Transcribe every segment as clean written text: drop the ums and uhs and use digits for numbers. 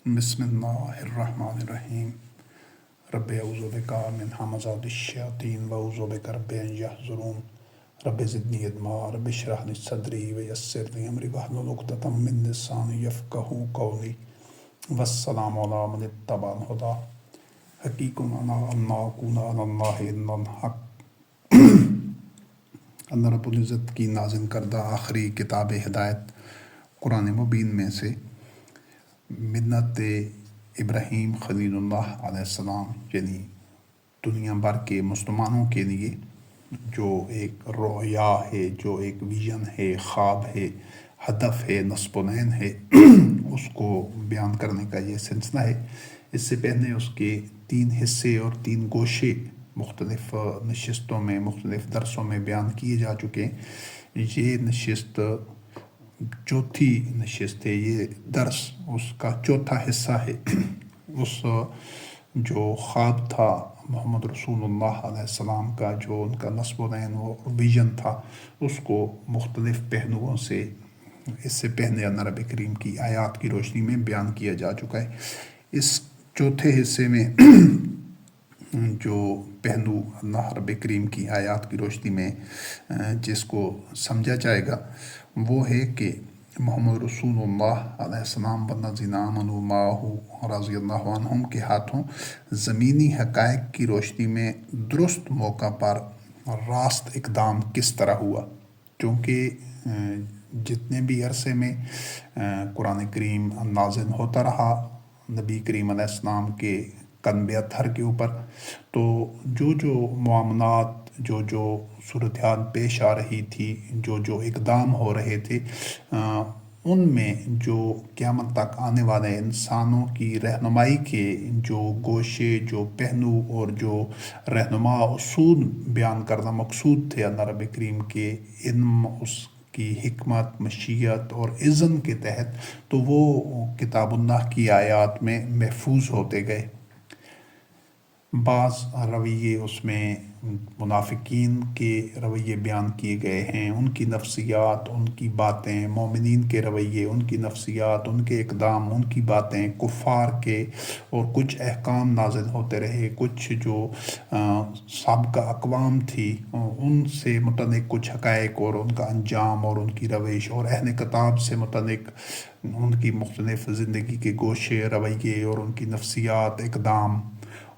بسم اللہ الرحمن الرحیم رب اعوذ بک من همزات الشیاطین واعوذ بک رب ان یحضرون رب زدنی علما رب اشرح لی صدری ویسر لی امری واحلل عقدۃ من لسانی یفقہوا قولی والسلام علی من اتبع الہدی حقیق انا ان اکون علی اللہ الا الحق۔ اللہ رب العزت کی نازل کردہ آخری کتاب ہدایت قرآن مبین میں سے ملت ابراہیم خلیل اللہ علیہ السلام یعنی دنیا بھر کے مسلمانوں کے لیے جو ایک رویا ہے، جو ایک ویژن ہے، خواب ہے، ہدف ہے، نصب و نین ہے، اس کو بیان کرنے کا یہ سلسلہ ہے۔ اس سے پہلے اس کے 3 حصے اور 3 گوشے مختلف نشستوں میں، مختلف درسوں میں بیان کیے جا چکے ہیں۔ یہ نشست چوتھی نشست ہے، یہ درس اس کا چوتھا حصہ ہے۔ اس جو خواب تھا محمد رسول اللہ علیہ السلام کا، جو ان کا نصب و نین و ویژن تھا، اس کو مختلف پہلوؤں سے اس سے پہلے اللہ رب کریم کی آیات کی روشنی میں بیان کیا جا چکا ہے۔ اس چوتھے حصے میں جو پہلو اللہ رب کریم کی آیات کی روشنی میں جس کو سمجھا جائے گا وہ ہے کہ محمد رسول اللہ علیہ السلام والذین آمنوا معہ رضی اللہ عنہم کے ہاتھوں زمینی حقائق کی روشنی میں درست موقع پر راست اقدام کس طرح ہوا، کیونکہ جتنے بھی عرصے میں قرآن کریم نازل ہوتا رہا نبی کریم علیہ السلام کے قلب اطہر کے اوپر، تو جو معاملات، جو صورتحال پیش آ رہی تھی، جو اقدام ہو رہے تھے، ان میں جو قیامت تک آنے والے انسانوں کی رہنمائی کے جو گوشے، جو پہلو اور جو رہنما اصول بیان کرنا مقصود تھے اللہ رب کریم کے علم، اس کی حکمت، مشیت اور اذن کے تحت، تو وہ کتاب اللہ کی آیات میں محفوظ ہوتے گئے۔ بعض رویے اس میں منافقین کے رویے بیان کیے گئے ہیں، ان کی نفسیات، ان کی باتیں، مومنین کے رویے، ان کی نفسیات، ان کے اقدام، ان کی باتیں، کفار کے، اور کچھ احکام نازل ہوتے رہے، کچھ جو سابقہ اقوام تھی ان سے متعلق کچھ حقائق اور ان کا انجام اور ان کی روش، اور اہل کتاب سے متعلق ان کی مختلف زندگی کے گوشے، رویے اور ان کی نفسیات، اقدام،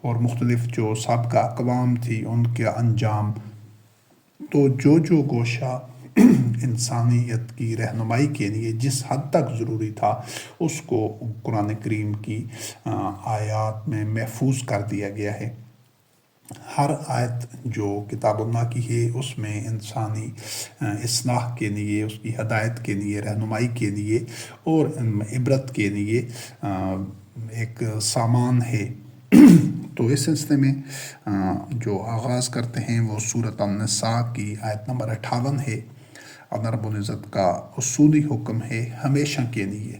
اور مختلف جو سابقہ اقوام تھی ان کے انجام۔ تو جو گوشہ انسانیت کی رہنمائی کے لیے جس حد تک ضروری تھا اس کو قرآن کریم کی آیات میں محفوظ کر دیا گیا ہے۔ ہر آیت جو کتاب اللہ کی ہے اس میں انسانی اصلاح کے لیے، اس کی ہدایت کے لیے، رہنمائی کے لیے اور عبرت کے لیے ایک سامان ہے۔ تو اس سلسلے میں جو آغاز کرتے ہیں وہ سورۃ النساء کی آیت نمبر 58 ہے۔ اللہ رب العزت کا اصولی حکم ہے ہمیشہ کے لیے،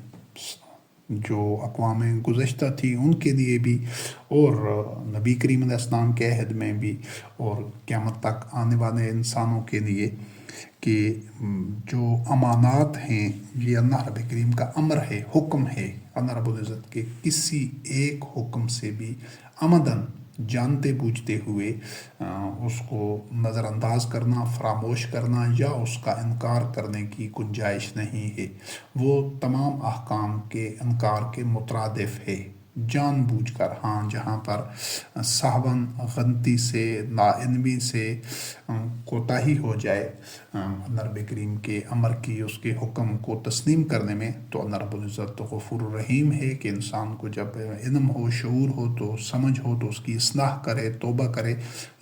جو اقوام گزشتہ تھی ان کے لیے بھی، اور نبی کریم علیہ السلام کے عہد میں بھی، اور قیامت تک آنے والے انسانوں کے لیے، کہ جو امانات ہیں یہ اللہ رب کریم کا امر ہے، حکم ہے اللہ رب العزت کے کسی ایک حکم سے بھی عمدن جانتے بوجھتے ہوئے اس کو نظر انداز کرنا، فراموش کرنا یا اس کا انکار کرنے کی گنجائش نہیں ہے۔ وہ تمام احکام کے انکار کے مترادف ہے، جان بوجھ کر۔ ہاں، جہاں پر سہون، غلطی سے، لا علمی سے کوتاہی ہو جائے اللہ رب کریم کے امر کی، اس کے حکم کو تسلیم کرنے میں، تو اللہ رب العزت غفور الرحیم ہے کہ انسان کو جب علم ہو، شعور ہو، تو سمجھ ہو تو اس کی اصلاح کرے، توبہ کرے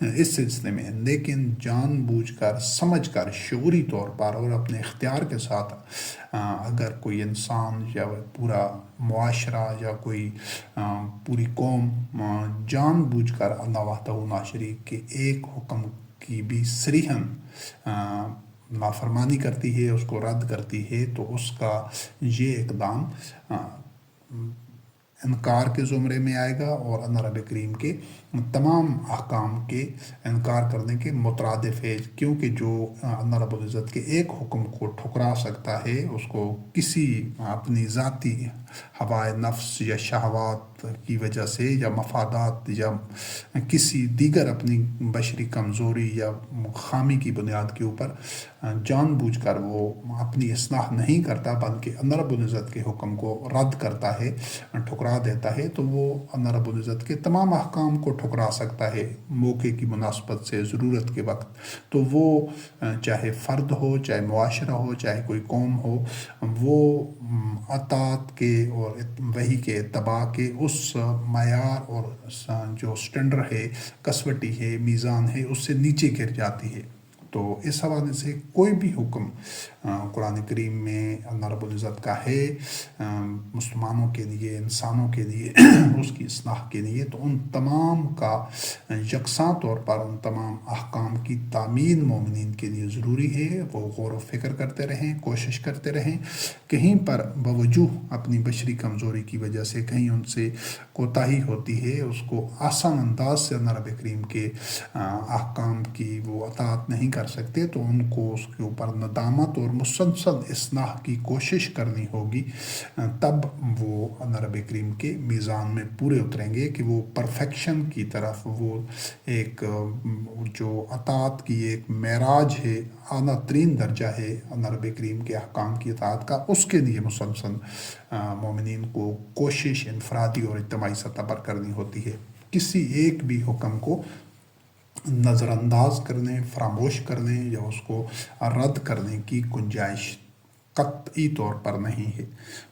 اس سلسلے میں۔ لیکن جان بوجھ کر، سمجھ کر، شعوری طور پر اور اپنے اختیار کے ساتھ اگر کوئی انسان یا پورا معاشرہ یا کوئی پوری قوم جان بوجھ کر اللہ وحدہ لا شریک کے ایک حکم کی بھی صریحاً نافرمانی کرتی ہے، اس کو رد کرتی ہے، تو اس کا یہ اقدام انکار کے زمرے میں آئے گا اور اللہ رب کریم کے تمام احکام کے انکار کرنے کے مترادف ہے، کیونکہ جو اللہ رب العزت کے ایک حکم کو ٹھکرا سکتا ہے، اس کو کسی اپنی ذاتی ہوائے نفس یا شہوات کی وجہ سے یا مفادات یا کسی دیگر اپنی بشری کمزوری یا خامی کی بنیاد کے اوپر جان بوجھ کر وہ اپنی اصلاح نہیں کرتا، بلکہ اللہ رب العزت کے حکم کو رد کرتا ہے، ٹھکرا دیتا ہے، تو وہ اللہ رب العزت کے تمام احکام کو ٹھکرا سکتا ہے موقع کی مناسبت سے، ضرورت کے وقت۔ تو وہ چاہے فرد ہو، چاہے معاشرہ ہو، چاہے کوئی قوم ہو، وہ اطاعت کے اور وحی کے اتباع کے اس معیار اور جو سٹینڈر ہے، کسوٹی ہے، میزان ہے، اس سے نیچے گر جاتی ہے۔ تو اس حوالے سے کوئی بھی حکم قرآن کریم میں اللہ رب العزت کا ہے مسلمانوں کے لیے، انسانوں کے لیے، اس کی اصلاح کے لیے، تو ان تمام کا یکساں طور پر ان تمام احکام کی تعمیل مومنین کے لیے ضروری ہے۔ وہ غور و فکر کرتے رہیں، کوشش کرتے رہیں، کہیں پر بوجوہ اپنی بشری کمزوری کی وجہ سے کہیں ان سے کوتاہی ہوتی ہے، اس کو آسان انداز سے اللہ رب کریم کے احکام کی وہ اطاعت نہیں کر سکتے، تو ان کو اس کے اوپر ندامت اور مسلسل اصلاح کی کوشش کرنی ہوگی، تب وہ اللہ رب کریم کے میزان میں پورے اتریں گے کہ وہ پرفیکشن کی طرف، وہ ایک جو اطاعت کی ایک معراج ہے، اعلیٰ ترین درجہ ہے اللہ رب کریم کے احکام کی اطاعت کا، اس کے لیے مسلسل مومنین کو کوشش انفرادی اور اجتماعی سطح پر کرنی ہوتی ہے۔ کسی ایک بھی حکم کو نظر انداز کرنے، فراموش کرنے یا اس کو رد کرنے کی گنجائش قطعی طور پر نہیں ہے۔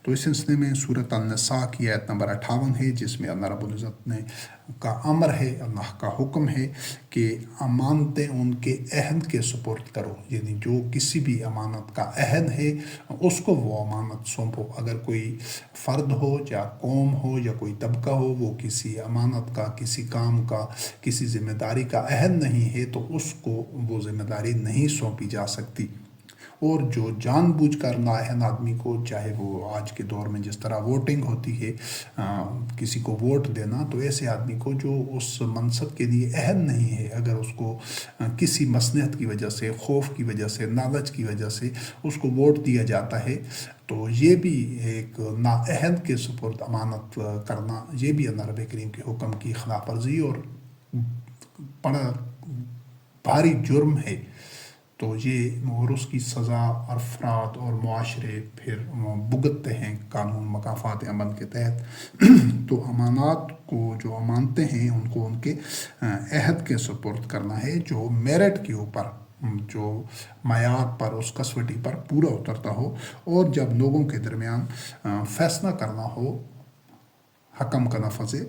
تو اس سلسلے میں سورۃ النساء کی آیت نمبر 58 ہے، جس میں اللہ رب العزت نے کا امر ہے، اللہ کا حکم ہے کہ امانتیں ان کے عہد کے سپرد کرو، یعنی جو کسی بھی امانت کا عہد ہے اس کو وہ امانت سونپو۔ اگر کوئی فرد ہو یا قوم ہو یا کوئی طبقہ ہو، وہ کسی امانت کا، کسی کام کا، کسی ذمہ داری کا عہد نہیں ہے، تو اس کو وہ ذمہ داری نہیں سونپی جا سکتی۔ اور جو جان بوجھ کر نااہل آدمی کو، چاہے وہ آج کے دور میں جس طرح ووٹنگ ہوتی ہے، کسی کو ووٹ دینا، تو ایسے آدمی کو جو اس منصب کے لیے اہل نہیں ہے، اگر اس کو کسی مصلحت کی وجہ سے، خوف کی وجہ سے، لالچ کی وجہ سے اس کو ووٹ دیا جاتا ہے، تو یہ بھی ایک نااہل کے سپرد امانت کرنا، یہ بھی اللہ رب کریم کے حکم کی خلاف ورزی اور بڑا بھاری جرم ہے۔ تو یہ اور اس کی سزا افراد اور معاشرے پھر بھگتتے ہیں قانون مکافات عمل کے تحت۔ تو امانات کو، جو امانتیں ہیں، ان کو ان کے عہد کے سپرد کرنا ہے، جو میرٹ کے اوپر، جو معیار پر، اس کسوٹی پر پورا اترتا ہو، اور جب لوگوں کے درمیان فیصلہ کرنا ہو، حکم کا لفظ ہے،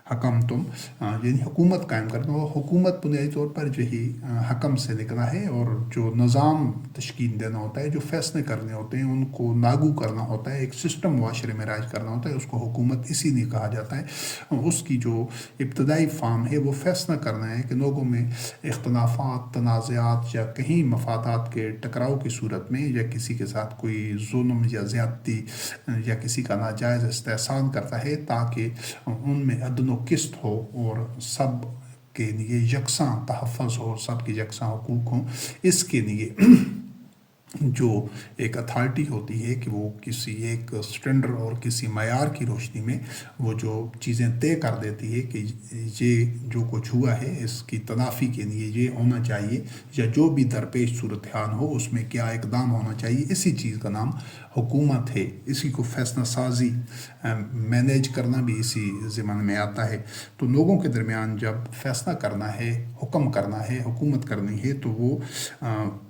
حکم تم، یعنی حکومت قائم کرنا ہو۔ حکومت بنیادی طور پر یہی حکم سے نکلا ہے، اور جو نظام تشکیل دینا ہوتا ہے، جو فیصلے کرنے ہوتے ہیں، ان کو لاگو کرنا ہوتا ہے، ایک سسٹم معاشرے میں رائج کرنا ہوتا ہے، اس کو حکومت اسی لیے کہا جاتا ہے۔ اس کی جو ابتدائی فارم ہے وہ فیصلہ کرنا ہے کہ لوگوں میں اختلافات، تنازعات یا کہیں مفادات کے ٹکراؤ کی صورت میں، یا کسی کے ساتھ کوئی ظلم یا زیادتی یا کسی کا ناجائز استحصال کرتا ہے، تاکہ ان میں عدل و قسط ہو اور سب کے لیے یکساں تحفظ ہو، سب کے یکساں حقوق ہوں۔ اس کے لیے جو ایک اتھارٹی ہوتی ہے کہ وہ کسی ایک سٹینڈر اور کسی معیار کی روشنی میں وہ جو چیزیں طے کر دیتی ہے کہ یہ جو کچھ ہوا ہے، اس کی تلافی کے لیے یہ ہونا چاہیے، یا جو بھی درپیش صورتحال ہو اس میں کیا اقدام ہونا چاہیے، اسی چیز کا نام حکومت ہے۔ اسی کو فیصلہ سازی، مینیج کرنا بھی اسی ضمن میں آتا ہے۔ تو لوگوں کے درمیان جب فیصلہ کرنا ہے، حکم کرنا ہے، حکومت کرنی ہے، تو وہ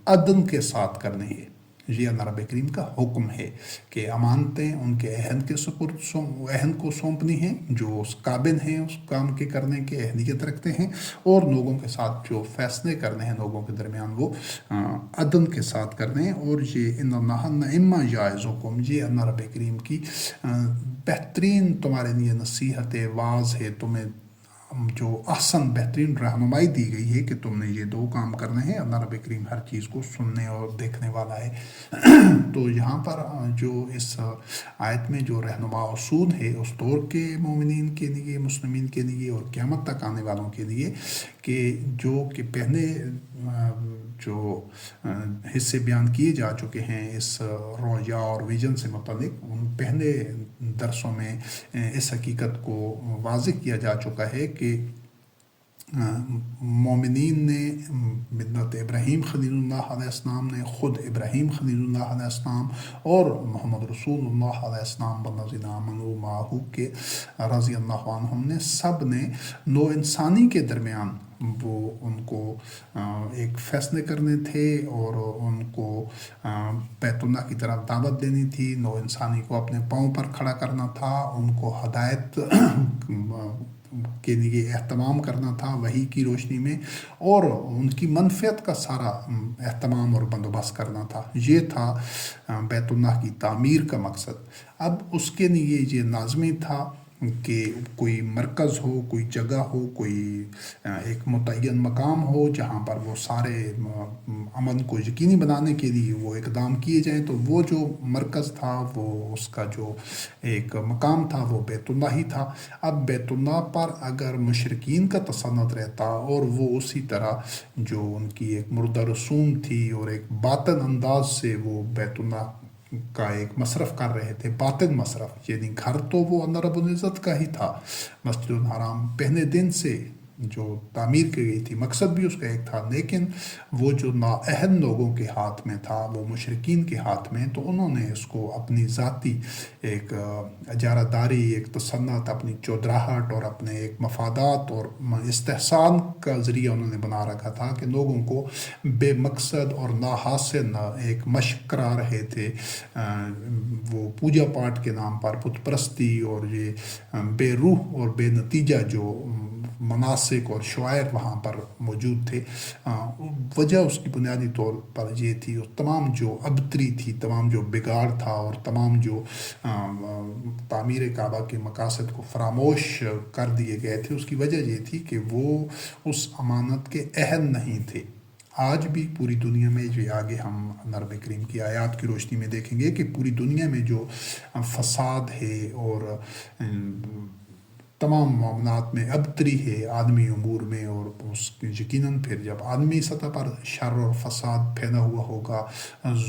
عدل کے ساتھ کرنی ہے۔ یہ اللہ رب کریم کا حکم ہے کہ امانتیں ان کے عہد کے سپرد، عہد کو سونپنی ہیں، جو اس قابل ہیں اس کام کے کرنے کے اہلیت رکھتے ہیں، اور لوگوں کے ساتھ جو فیصلے کرنے ہیں لوگوں کے درمیان، وہ عدل کے ساتھ کرنے ہیں۔ اور یہ ان اللہ نعم یعظکم، یہ اللہ رب کریم کی بہترین تمہارے لیے نصیحت، واعظ ہے، تمہیں جو احسن بہترین رہنمائی دی گئی ہے کہ تم نے یہ دو کام کرنے ہیں، اللہ رب کریم ہر چیز کو سننے اور دیکھنے والا ہے۔ تو یہاں پر جو اس آیت میں جو رہنما اصول ہے اس دور کے مومنین کے لیے، مسلمین کے لیے اور قیامت تک آنے والوں کے لیے، کہ جو کہ پہلے جو حصے بیان کیے جا چکے ہیں اس رویا اور ویژن سے متعلق، ان پہلے درسوں میں اس حقیقت کو واضح کیا جا چکا ہے کہ مومنین نے ملت ابراہیم خلیل اللہ علیہ السلام نے، خود ابراہیم خلیل اللہ علیہ السلام اور محمد رسول اللہ علیہ السلام والذین آمنوا معہ کے رضی اللہ عنہم نے، سب نے نو انسانی کے درمیان وہ ان کو ایک فیصلے کرنے تھے اور ان کو بیت اللہ کی طرف دعوت دینی تھی، نو انسانی کو اپنے پاؤں پر کھڑا کرنا تھا، ان کو ہدایت کے لیے اہتمام کرنا تھا وحی کی روشنی میں، اور ان کی منفعت کا سارا اہتمام اور بندوبست کرنا تھا۔ یہ تھا بیت اللہ کی تعمیر کا مقصد۔ اب اس کے لیے یہ لازمی تھا کہ کوئی مرکز ہو، کوئی جگہ ہو، کوئی ایک متعین مقام ہو جہاں پر وہ سارے امن کو یقینی بنانے کے لیے وہ اقدام کیے جائیں۔ تو وہ جو مرکز تھا، وہ اس کا جو ایک مقام تھا، وہ بیت اللہ ہی تھا۔ اب بیت اللہ پر اگر مشرکین کا تسلط رہتا اور وہ اسی طرح جو ان کی ایک مردہ رسوم تھی اور ایک باطن انداز سے وہ بیت اللہ کا ایک مصرف کر رہے تھے، باطن مصرف، یعنی گھر تو وہ اللہ رب العزت کا ہی تھا، مسجد الحرام پہلے دن سے جو تعمیر کی گئی تھی مقصد بھی اس کا ایک تھا، لیکن وہ جو نااہل لوگوں کے ہاتھ میں تھا، وہ مشرکین کے ہاتھ میں، تو انہوں نے اس کو اپنی ذاتی ایک اجارہ داری، ایک تسلط، اپنی چودراہٹ اور اپنے ایک مفادات اور استحسان کا ذریعہ انہوں نے بنا رکھا تھا کہ لوگوں کو بے مقصد اور نا حاصل ایک مشق کرا رہے تھے۔ وہ پوجا پاٹ کے نام پر بت پرستی اور یہ بے روح اور بے نتیجہ جو مناسک اور شعائر وہاں پر موجود تھے، وجہ اس کی بنیادی طور پر یہ تھی، اور تمام جو ابتری تھی، تمام جو بگاڑ تھا اور تمام جو تعمیر کعبہ کے مقاصد کو فراموش کر دیے گئے تھے، اس کی وجہ یہ تھی کہ وہ اس امانت کے اہل نہیں تھے۔ آج بھی پوری دنیا میں، جو آگے ہم نبی کریم کی آیات کی روشنی میں دیکھیں گے کہ پوری دنیا میں جو فساد ہے اور تمام معاملات میں ابتری ہے عالمی امور میں، اور اس یقیناً پھر جب عالمی سطح پر شر اور فساد پھیلا ہوا ہوگا،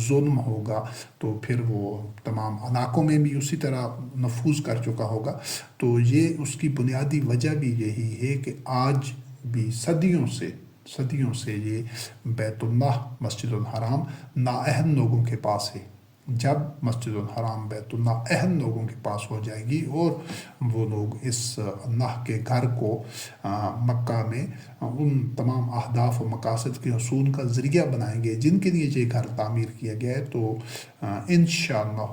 ظلم ہوگا، تو پھر وہ تمام علاقوں میں بھی اسی طرح نفوذ کر چکا ہوگا۔ تو یہ اس کی بنیادی وجہ بھی یہی ہے کہ آج بھی صدیوں سے یہ بیت اللہ، مسجد الحرام نااہل لوگوں کے پاس ہے۔ جب مسجد الحرام، بیت اللہ اہل لوگوں کے پاس ہو جائے گی اور وہ لوگ اس اللہ کے گھر کو مکہ میں ان تمام اہداف و مقاصد کے حصول کا ذریعہ بنائیں گے جن کے لیے یہ گھر تعمیر کیا گیا ہے، تو انشاءاللہ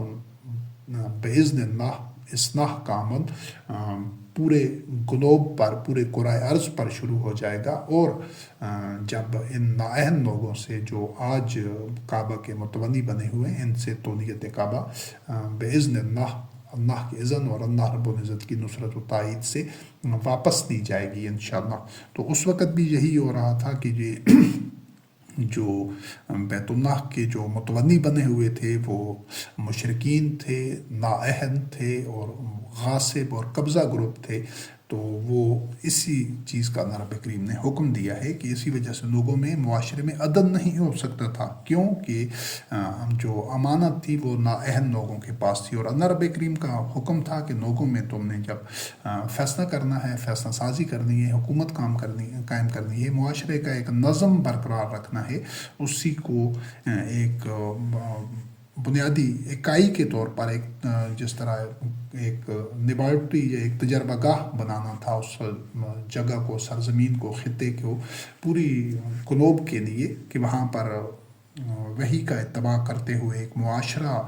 باذن اللہ اصلاح کا عمل پورے گلوب پر، پورے کرۂ ارض پر شروع ہو جائے گا، اور جب ان نااہل لوگوں سے جو آج کعبہ کے متولی بنے ہوئے ہیں، ان سے تولیت کعبہ باذن اللہ کے اذن اور اللہ رب العزت کی نصرت و تائید سے واپس لی جائے گی انشاءاللہ۔ تو اس وقت بھی یہی ہو رہا تھا کہ یہ جو بیت اللہ کے جو متولی بنے ہوئے تھے وہ مشرکین تھے، نااہل تھے اور غاصب اور قبضہ گروپ تھے۔ تو وہ اسی چیز کا اللہ رب کریم نے حکم دیا ہے کہ اسی وجہ سے لوگوں میں، معاشرے میں عدل نہیں ہو سکتا تھا، کیونکہ جو امانت تھی وہ نااہل لوگوں کے پاس تھی، اور اللہ رب کریم کا حکم تھا کہ لوگوں میں تم نے جب فیصلہ کرنا ہے، فیصلہ سازی کرنی ہے، حکومت قائم کرنی ہے، معاشرے کا ایک نظم برقرار رکھنا ہے، اسی کو ایک بنیادی اکائی کے طور پر ایک جس طرح ایک لیبارٹری یا ایک تجربہ گاہ بنانا تھا اس جگہ کو، سرزمین کو، خطے کو، پوری گلوب کے لیے، کہ وہاں پر وحی کا اتباع کرتے ہوئے ایک معاشرہ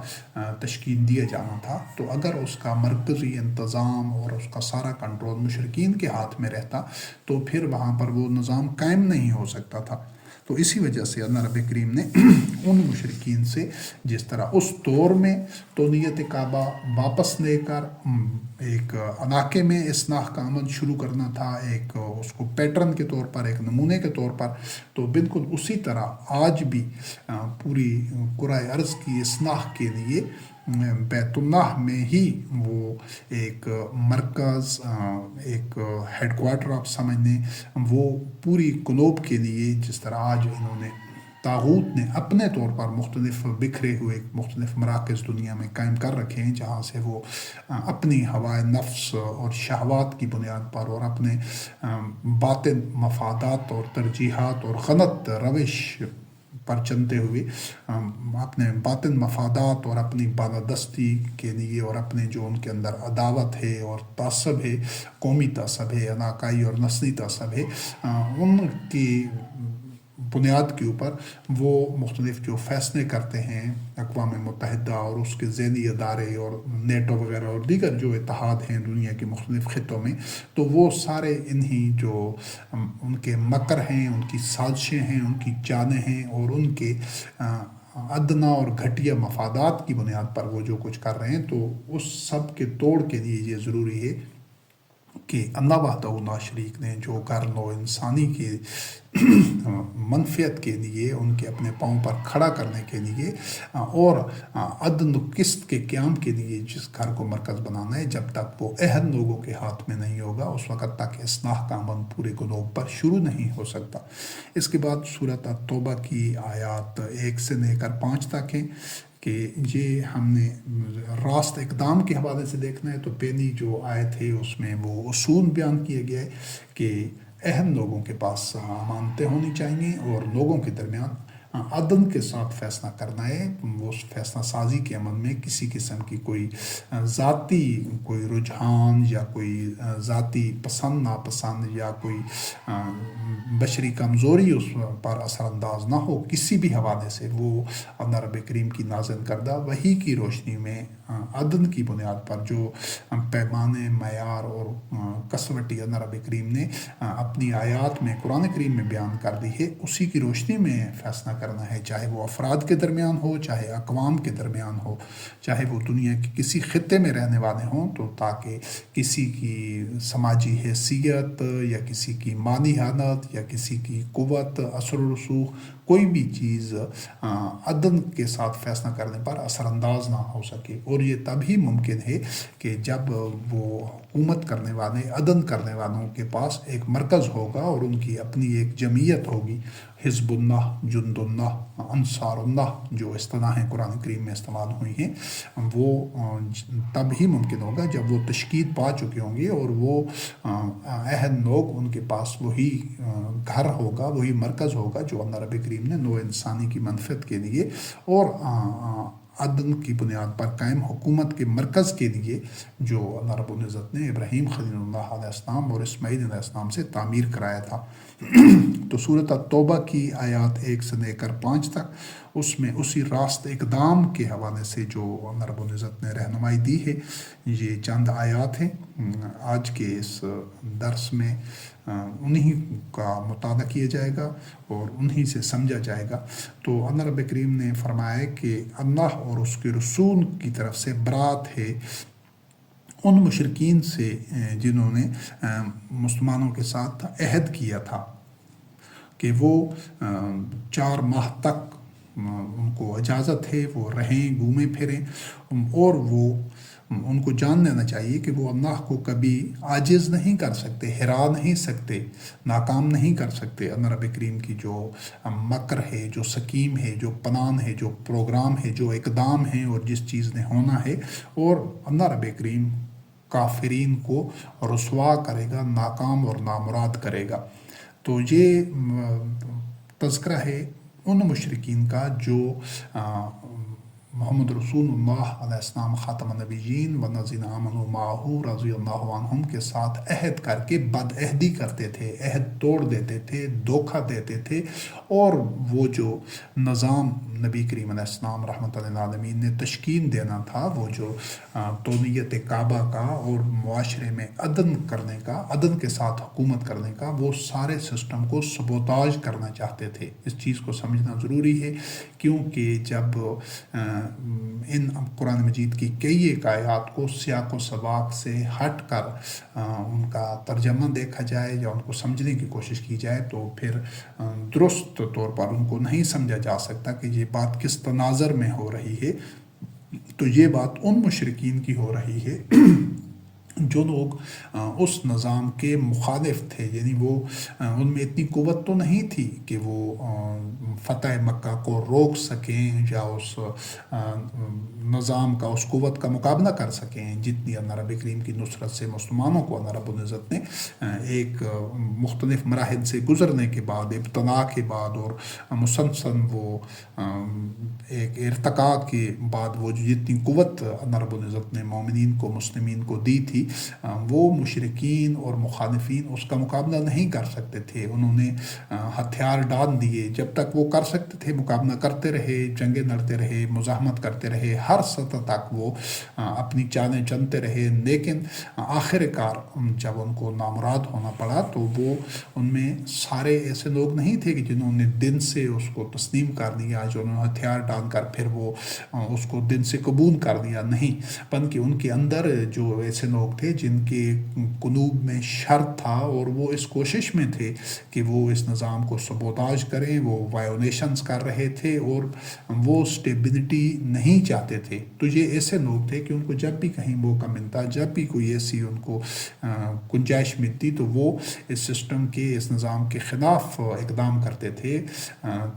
تشکیل دیا جانا تھا۔ تو اگر اس کا مرکزی انتظام اور اس کا سارا کنٹرول مشرکین کے ہاتھ میں رہتا تو پھر وہاں پر وہ نظام قائم نہیں ہو سکتا تھا۔ تو اسی وجہ سے اللہ رب کریم نے ان مشرکین سے جس طرح اس دور میں تونیت کعبہ واپس لے کر ایک علاقے میں اصلاح کا عمل شروع کرنا تھا، ایک اس کو پیٹرن کے طور پر، ایک نمونے کے طور پر، تو بالکل اسی طرح آج بھی پوری کرۂ ارض کی اصلاح کے لیے بیت اللہ میں ہی وہ ایک مرکز، ایک ہیڈ کوارٹر آپ سمجھ لیں، وہ پوری گلوب کے لیے جس طرح آج انہوں نے طاغوت نے اپنے طور پر مختلف بکھرے ہوئے مختلف مراکز دنیا میں قائم کر رکھے ہیں، جہاں سے وہ اپنی ہوائے نفس اور شہوات کی بنیاد پر اور اپنے باطن مفادات اور ترجیحات اور غلط روش پر چلتے ہوئے اپنے باطن مفادات اور اپنی بالادستی کے لیے اور اپنے جو ان کے اندر عداوت ہے اور تعصب ہے، قومی تعصب ہے، علاقائی اور نسلی تعصب ہے، ان کی بنیاد کے اوپر وہ مختلف جو فیصلے کرتے ہیں اقوام متحدہ اور اس کے ذیلی ادارے اور نیٹو وغیرہ اور دیگر جو اتحاد ہیں دنیا کے مختلف خطوں میں، تو وہ سارے انہی جو ان کے مکر ہیں، ان کی سازشیں ہیں، ان کی چالیں ہیں اور ان کے ادنا اور گھٹیا مفادات کی بنیاد پر وہ جو کچھ کر رہے ہیں، تو اس سب کے توڑ کے لیے یہ ضروری ہے کہ اللہ وحدہ لا شریک نے جو کر نو انسانی کے منفیت کے لیے ان کے اپنے پاؤں پر کھڑا کرنے کے لیے اور عدل و قسط کے قیام کے لیے جس گھر کو مرکز بنانا ہے، جب تک وہ عہد لوگوں کے ہاتھ میں نہیں ہوگا اس وقت تک اصلاح کا عمل پورے گلوب پر شروع نہیں ہو سکتا۔ اس کے بعد سورۃ توبہ کی آیات 1 سے لے کر 5 تک ہیں کہ یہ ہم نے راست اقدام کے حوالے سے دیکھنا ہے۔ تو پہلی جو آیت ہے اس میں وہ اصول بیان کیا گیا ہے کہ اہم لوگوں کے پاس امانتیں ہونی چاہیے اور لوگوں کے درمیان عدل کے ساتھ فیصلہ کرنا ہے۔ وہ فیصلہ سازی کے عمل میں کسی قسم کی کوئی ذاتی کوئی رجحان یا کوئی ذاتی پسند ناپسند یا کوئی بشری کمزوری اس پر اثر انداز نہ ہو کسی بھی حوالے سے۔ وہ اللہ رب کریم کی نازل کردہ وحی کی روشنی میں عدل کی بنیاد پر جو پیمانے، معیار اور کسوٹی اللہ رب کریم نے اپنی آیات میں قرآن کریم میں بیان کر دی ہے، اسی کی روشنی میں فیصلہ کرنا ہے، چاہے وہ افراد کے درمیان ہو، چاہے اقوام کے درمیان ہو، چاہے وہ دنیا کے کسی خطے میں رہنے والے ہوں، تو تاکہ کسی کی سماجی حیثیت یا کسی کی مالی حالت یا کسی کی قوت، اثر و رسوخ، کوئی بھی چیز عدل کے ساتھ فیصلہ کرنے پر اثر انداز نہ ہو سکے۔ اور یہ تبھی ممکن ہے کہ جب وہ حکومت کرنے والے، عدل کرنے والوں کے پاس ایک مرکز ہوگا اور ان کی اپنی ایک جمعیت ہوگی، حزب اللہ، جند اللہ، انصار اللہ جو اصطلاحیں قرآن کریم میں استعمال ہوئی ہیں، وہ تب ہی ممکن ہوگا جب وہ تشکیل پا چکے ہوں گے اور وہ اہل لوگ ان کے پاس وہی گھر ہوگا، وہی مرکز ہوگا جو اللہ رب کریم نے نو انسانی کی منفعت کے لیے اور عدل کی بنیاد پر قائم حکومت کے مرکز کے لیے جو اللہ رب العزت نے ابراہیم خلیل اللہ علیہ السلام اور اسماعیل علیہ السلام سے تعمیر کرایا تھا۔ تو سورۃ توبہ کی آیات 1 سے لے کر 5 تک اس میں اسی راست اقدام کے حوالے سے جو اللہ رب العزت نے رہنمائی دی ہے، یہ چند آیات ہیں۔ آج کے اس درس میں انہی کا مطالعہ کیا جائے گا اور انہی سے سمجھا جائے گا۔ تو اللہ رب کریم نے فرمایا کہ اللہ اور اس کے رسول کی طرف سے برات ہے ان مشرکین سے جنہوں نے مسلمانوں کے ساتھ عہد کیا تھا کہ وہ 4 ماہ تک ان کو اجازت ہے وہ رہیں، گھومیں پھریں، اور وہ ان کو جان لینا چاہیے کہ وہ اللہ کو کبھی عاجز نہیں کر سکتے، ہرا نہیں سکتے، ناکام نہیں کر سکتے۔ اللہ رب کریم کی جو مکر ہے، جو سکیم ہے، جو پلان ہے، جو پروگرام ہے، جو اقدام ہے اور جس چیز نے ہونا ہے، اور اللہ رب کریم کافرین کو رسوا کرے گا، ناکام اور نامراد کرے گا۔ تو یہ تذکرہ ہے ان مشرکین کا جو محمد رسول اللہ علیہ السلام خاتم النبیین والذین آمنوا معہ رضی اللہ عنہم کے ساتھ عہد کر کے بد عہدی کرتے تھے، عہد توڑ دیتے تھے، دھوکہ دیتے تھے، اور وہ جو نظام نبی کریم علیہ السلام رحمۃ للعالمین نے تشکیل دینا تھا، وہ جو تونیت کعبہ کا اور معاشرے میں عدن کرنے کا، عدن کے ساتھ حکومت کرنے کا، وہ سارے سسٹم کو سبوتاج کرنا چاہتے تھے۔ اس چیز کو سمجھنا ضروری ہے، کیونکہ جب ان قرآن مجید کی کئی ایک آیات کو سیاق و سباق سے ہٹ کر ان کا ترجمہ دیکھا جائے یا ان کو سمجھنے کی کوشش کی جائے تو پھر درست طور پر ان کو نہیں سمجھا جا سکتا کہ یہ بات کس تناظر میں ہو رہی ہے۔ تو یہ بات ان مشرکین کی ہو رہی ہے جو لوگ اس نظام کے مخالف تھے، یعنی وہ ان میں اتنی قوت تو نہیں تھی کہ وہ فتح مکہ کو روک سکیں یا اس نظام کا، اس قوت کا مقابلہ کر سکیں جتنی اللہ رب کریم کی نصرت سے مسلمانوں کو اللہ رب العزت نے ایک مختلف مراحل سے گزرنے کے بعد، ابتلا کے بعد اور مسلسل وہ ایک ارتقاء کے بعد وہ جتنی قوت اللہ رب العزت نے مومنین کو، مسلمین کو دی تھی، وہ مشرکین اور مخالفین اس کا مقابلہ نہیں کر سکتے تھے۔ انہوں نے ہتھیار ڈال دیے، جب تک وہ کر سکتے تھے مقابلہ کرتے رہے، جنگیں لڑتے رہے، مزاحمت کرتے رہے، ہر سطح تک وہ اپنی چالیں چلتے رہے، لیکن آخر کار جب ان کو نامراد ہونا پڑا تو وہ ان میں سارے ایسے لوگ نہیں تھے کہ جنہوں نے دن سے اس کو تسلیم کر لیا، جو انہوں نے ہتھیار ڈال کر پھر وہ اس کو دن سے قبول کر لیا، نہیں، بلکہ ان کے اندر جو ایسے لوگ تھے جن کے قلوب میں شر تھا اور وہ اس کوشش میں تھے کہ وہ اس نظام کو سبوتاج کریں، وہ وائولیشنز کر رہے تھے اور وہ سٹیبلٹی نہیں چاہتے تھے۔ تو یہ ایسے لوگ تھے کہ ان کو جب بھی کہیں موقع ملتا، جب بھی کوئی ایسی ان کو گنجائش ملتی تو وہ اس سسٹم کے، اس نظام کے خلاف اقدام کرتے تھے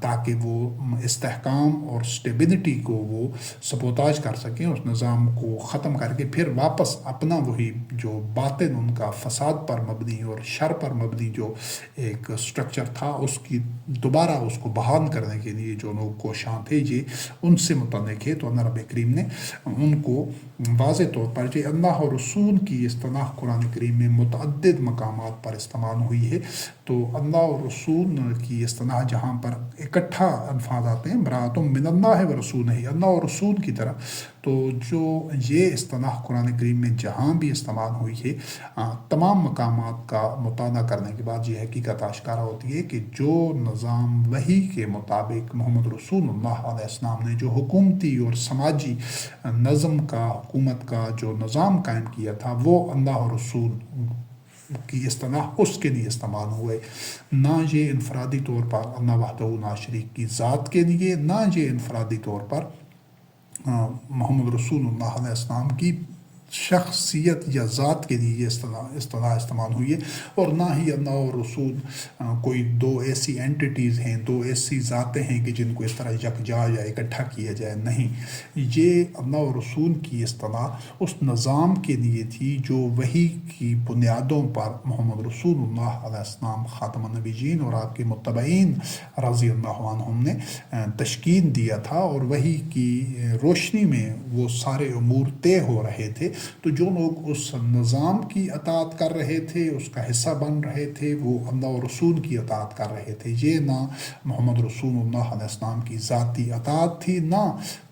تاکہ وہ استحکام اور سٹیبلٹی کو وہ سبوتاج کر سکیں، اس نظام کو ختم کر کے پھر واپس اپنا وہی جو باطن ان کا فساد پر مبنی اور شر پر مبنی جو ایک سٹرکچر تھا، اس کی دوبارہ اس کو بحال کرنے کے لیے جو لوگ کوشاں تھے یہ ان سے متعلق ہے۔ تو اللہ رب کریم نے ان کو واضح طور پر جو اللہ اور رسول کی اصطلاح قرآن کریم میں متعدد مقامات پر استعمال ہوئی ہے، تو اللہ اور رسول کی اصطلاح جہاں پر اکٹھا الفاظ آتے ہیں، براۃ من اللہ و رسولہ، اللہ اور رسول کی طرح، تو جو یہ اصطلاح قرآن کریم میں جہاں بھی استعمال ہوئی ہے، تمام مقامات کا مطالعہ کرنے کے بعد یہ حقیقت آشکارا ہوتی ہے کہ جو نظام وحی کے مطابق محمد رسول اللہ علیہ السلام نے جو حکومتی اور سماجی نظم کا، حکومت کا جو نظام قائم کیا تھا، وہ اللہ اور رسول کی اصطلاح اس کے لیے استعمال ہوئے، نہ یہ انفرادی طور پر اللہ وحدہ لا شریک کی ذات کے لیے، نہ یہ انفرادی طور پر محمد رسول اللہ علیہ السلام کی شخصیت یا ذات کے لیے یہ اصطلاح استعمال ہوئی ہے، اور نہ ہی اللہ اور رسول کوئی دو ایسی اینٹیٹیز ہیں، دو ایسی ذاتیں ہیں کہ جن کو اس طرح یکجا یا اکٹھا کیا جائے، نہیں، یہ اللہ اور رسول کی اصطلاح اس نظام کے لیے تھی جو وحی کی بنیادوں پر محمد رسول اللہ علیہ السلام خاتم النبیین اور آپ کے متبعین رضی اللہ عنہم نے تشکیل دیا تھا، اور وحی کی روشنی میں وہ سارے امور طے ہو رہے تھے۔ تو جو لوگ اس نظام کی اطاعت کر رہے تھے، اس کا حصہ بن رہے تھے، وہ اللہ و رسول کی اطاعت کر رہے تھے۔ یہ نہ محمد رسول اللہ علیہ السلام کی ذاتی اطاعت تھی، نہ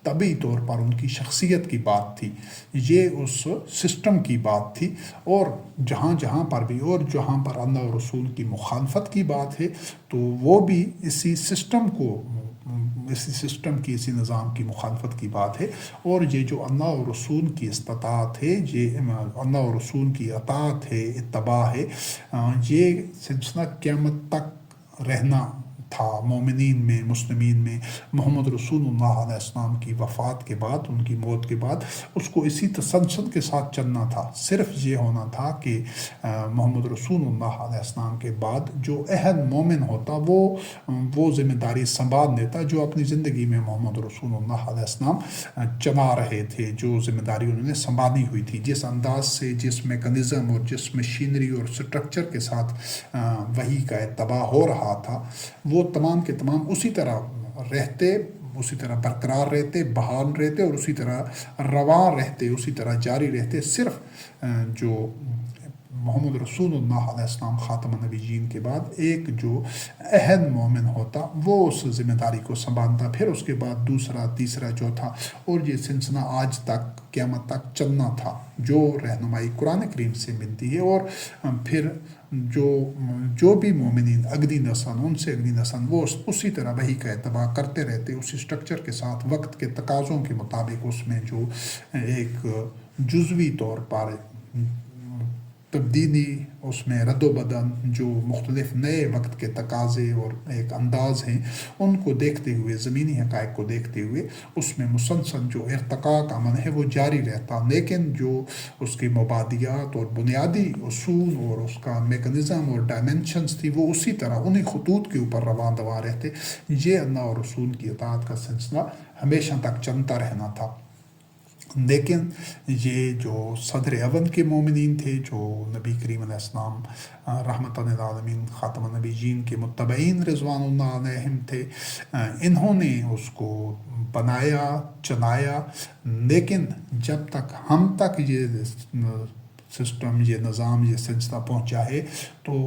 طبعی طور پر ان کی شخصیت کی بات تھی، یہ اس سسٹم کی بات تھی۔ اور جہاں جہاں پر بھی، اور جہاں پر اللہ و رسول کی مخالفت کی بات ہے، تو وہ بھی اسی سسٹم کو، اسی سسٹم کی، اسی نظام کی مخالفت کی بات ہے۔ اور یہ جو اللہ و رسول کی استطاعت ہے، یہ اللہ و رسول کی اطاعت ہے، اتباع ہے، یہ سلسلہ قیامت تک رہنا تھا مومنین میں، مسلمین میں۔ محمد رسول اللہ علیہ السلام کی وفات کے بعد، ان کی موت کے بعد، اس کو اسی تسلسل کے ساتھ چلنا تھا۔ صرف یہ ہونا تھا کہ محمد رسول اللہ علیہ السلام کے بعد جو اہل مومن ہوتا وہ ذمہ داری سنبھال لیتا جو اپنی زندگی میں محمد رسول اللہ علیہ السلام چلا رہے تھے، جو ذمہ داری انہوں نے سنبھالی ہوئی تھی، جس انداز سے، جس میکانزم اور جس مشینری اور سٹرکچر کے ساتھ وحی کا اتباع ہو رہا تھا، وہ تمام کے تمام اسی طرح رہتے، اسی طرح برقرار رہتے، بحال رہتے اور اسی طرح رواں رہتے، اسی طرح جاری رہتے. صرف جو محمد رسول اللہ علیہ السلام خاتم النبیین کے بعد ایک جو عہد مومن ہوتا وہ اس ذمہ داری کو سنبھالتا، پھر اس کے بعد دوسرا، تیسرا، چوتھا، اور یہ سلسلہ آج تک قیامت تک چلنا تھا. جو رہنمائی قرآن کریم سے ملتی ہے، اور پھر جو بھی مومنین اگلی نسل، ان سے اگلی نسل، وہ اسی طرح وہی کا اتباع کرتے رہتے، اسی اسٹرکچر کے ساتھ، وقت کے تقاضوں کے مطابق. اس میں جو ایک جزوی طور پر تبدیلی، اس میں رد و بدل، جو مختلف نئے وقت کے تقاضے اور ایک انداز ہیں، ان کو دیکھتے ہوئے، زمینی حقائق کو دیکھتے ہوئے، اس میں مسلسل جو ارتقاء کا عمل ہے وہ جاری رہتا. لیکن جو اس کی مبادیات اور بنیادی اصول اور اس کا میکنزم اور ڈائمنشنز تھی، وہ اسی طرح انہی خطوط کے اوپر رواں دواں رہتے. یہ اللہ اور رسول کی اطاعت کا سلسلہ ہمیشہ تک چلتا رہنا تھا. لیکن یہ جو صدر اول کے مومنین تھے، جو نبی کریم علیہ السلام رحمۃ للعالمین خاتم النبیین کے متبعین رضوان اللہ علیہم تھے، انہوں نے اس کو بنایا، چلایا. لیکن جب تک ہم تک یہ سسٹم، یہ نظام، یہ سلسلہ پہنچا ہے، تو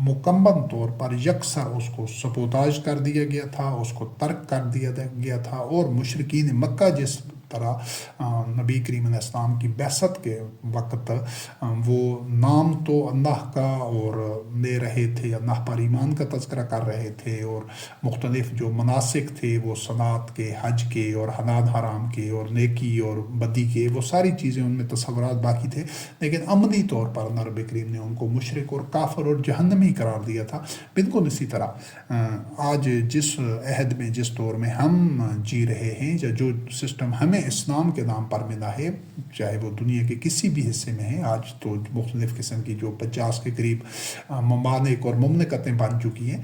مکمل طور پر یکسر اس کو سبوتاژ کر دیا گیا تھا، اس کو ترک کر دیا گیا تھا. اور مشرکین مکہ جس طرح نبی کریم علیہ السلام کی بعثت کے وقت وہ نام تو اللہ کا اور لے رہے تھے، اللہ پر ایمان کا تذکرہ کر رہے تھے، اور مختلف جو مناسک تھے وہ صلاۃ کے، حج کے، اور حلال حرام کے، اور نیکی اور بدی کے، وہ ساری چیزیں ان میں تصورات باقی تھے. لیکن عملی طور پر اللہ رب کریم نے ان کو مشرک اور کافر اور جہنمی قرار دیا تھا. بالکل اسی طرح آج جس عہد میں، جس دور میں ہم جی رہے ہیں، یا جو سسٹم ہمیں اسلام کے نام پر ملا ہے، چاہے وہ دنیا کے کسی بھی حصے میں ہے، آج تو مختلف قسم کی جو 50 کے قریب ممالک اور مملکتیں بن چکی ہیں،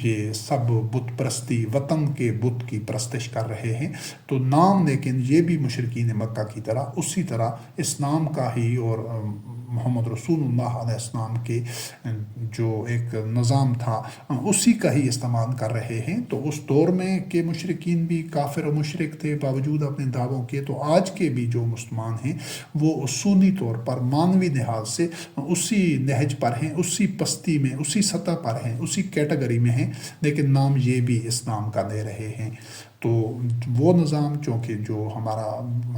یہ سب بت پرستی، وطن کے بت کی پرستش کر رہے ہیں. تو نام لیکن یہ بھی مشرکین مکہ کی طرح اسی طرح اسلام کا ہی اور محمد رسول اللہ علیہ السلام کے جو ایک نظام تھا اسی کا ہی استعمال کر رہے ہیں. تو اس دور میں کے مشرکین بھی کافر و مشرک تھے باوجود اپنے دعووں کے. تو آج کے بھی جو مسلمان ہیں وہ اصولی طور پر مانوی لحاظ سے اسی نہج پر ہیں، اسی پستی میں، اسی سطح پر ہیں، اسی کیٹیگری میں ہیں، لیکن نام یہ بھی اسلام کا لے رہے ہیں. تو وہ نظام چونکہ جو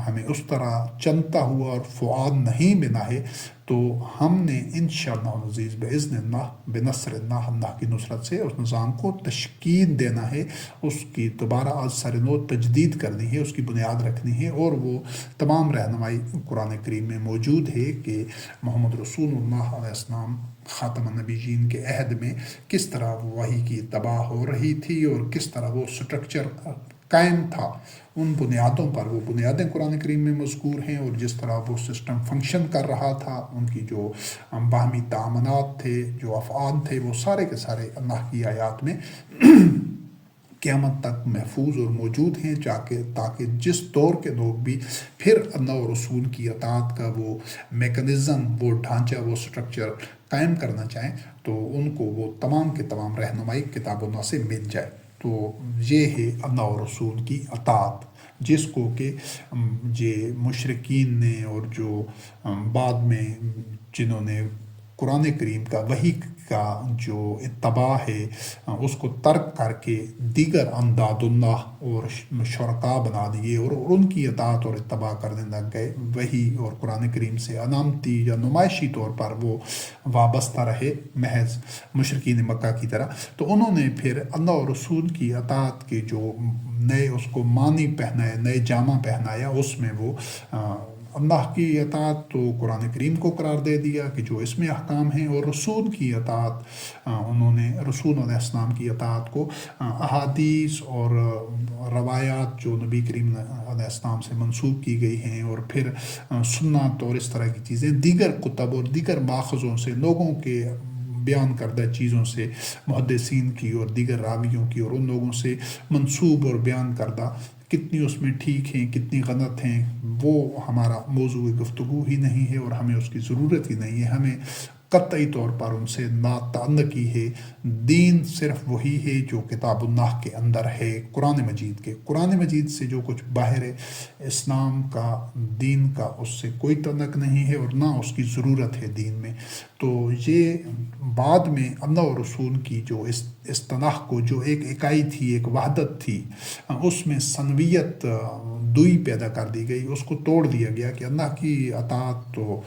ہمیں اس طرح چلتا ہوا اور فعال نہیں ملا ہے، تو ہم نے انشاءاللہ العزیز باذن اللہ، بنصر اللہ، اللہ کی نصرت سے اس نظام کو تشکیل دینا ہے، اس کی دوبارہ از سر نو تجدید کرنی ہے، اس کی بنیاد رکھنی ہے. اور وہ تمام رہنمائی قرآن کریم میں موجود ہے کہ محمد رسول اللہ علیہ السلام خاتم النبیین کے عہد میں کس طرح وحی کی اتباع ہو رہی تھی، اور کس طرح وہ سٹرکچر قائم تھا. ان بنیادوں پر، وہ بنیادیں قرآن کریم میں مذکور ہیں، اور جس طرح وہ سسٹم فنکشن کر رہا تھا، ان کی جو باہمی تعاملات تھے، جو افعال تھے، وہ سارے کے سارے اللہ کی آیات میں قیامت تک محفوظ اور موجود ہیں، تاکہ جس دور کے لوگ بھی پھر اللہ اور رسول کی اطاعت کا وہ میکنزم، وہ ڈھانچہ، وہ سٹرکچر قائم کرنا چاہیں، تو ان کو وہ تمام کے تمام رہنمائی کتاب اللہ سے مل جائے. تو یہ ہے اللہ اور رسول کی اطاعت، جس کو کہ یہ مشرکین نے اور جو بعد میں جنہوں نے قرآن کریم کا، وحی کا جو اتباع ہے، اس کو ترک کر کے دیگر انداد اللہ اور شرکا بنا دیے، اور ان کی اطاعت اور اتباع کرنے لگ گئے، وحی اور قرآن کریم سے علامتی یا نمائشی طور پر وہ وابستہ رہے، محض مشرکین مکہ کی طرح. تو انہوں نے پھر اللہ اور رسول کی اطاعت کے جو نئے اس کو معنی پہنائے، نئے جامہ پہنایا، اس میں وہ اللہ کی اطاعت تو قرآن کریم کو قرار دے دیا کہ جو اس میں احکام ہیں، اور رسول کی اطاعت انہوں نے رسول علیہ السلام کی اطاعت کو احادیث اور روایات جو نبی کریم علیہ السلام سے منسوب کی گئی ہیں، اور پھر سنت اور اس طرح کی چیزیں دیگر کتب اور دیگر ماخذوں سے، لوگوں کے بیان کردہ چیزوں سے، محدثین کی اور دیگر راویوں کی اور ان لوگوں سے منسوب اور بیان کردہ، کتنی اس میں ٹھیک ہیں، کتنی غلط ہیں، وہ ہمارا موضوع گفتگو ہی نہیں ہے، اور ہمیں اس کی ضرورت ہی نہیں ہے. ہمیں قطعی طور پر ان سے ناتعلقی ہے. دین صرف وہی ہے جو کتاب اللہ کے اندر ہے، قرآن مجید کے. قرآن مجید سے جو کچھ باہر ہے اسلام کا، دین کا، اس سے کوئی تعلق نہیں ہے اور نہ اس کی ضرورت ہے دین میں. تو یہ بعد میں اللہ اور رسول کی جو اصطلاح کو، جو ایک اکائی تھی، ایک وحدت تھی، اس میں ثنویت دوئی پیدا کر دی گئی، اس کو توڑ دیا گیا کہ اللہ کی اطاعت تو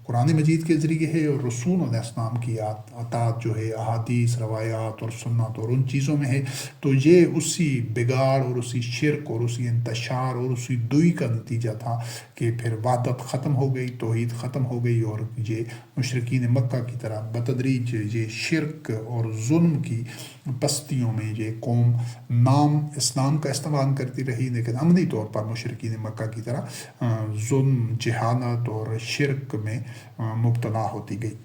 قرآن مجید کے ذریعے ہے اور رسول علیہ السلام کی اطاعت جو ہے احادیث، روایات اور سنت اور ان چیزوں میں ہے. تو یہ اسی بگاڑ اور اسی شرک اور اسی انتشار اور اسی دوئی کا نتیجہ تھا کہ پھر وحدت ختم ہو گئی، توحید ختم ہو گئی، اور یہ مشرکین مکہ کی طرح بتدریج یہ شرک اور ظلم کی بستیوں میں یہ قوم نام اسلام کا استعمال کرتی رہی، لیکن عملی طور پر مشرکین مکہ کی طرح ظلم، جہالت اور شرک میں مبتلا ہوتی گئی.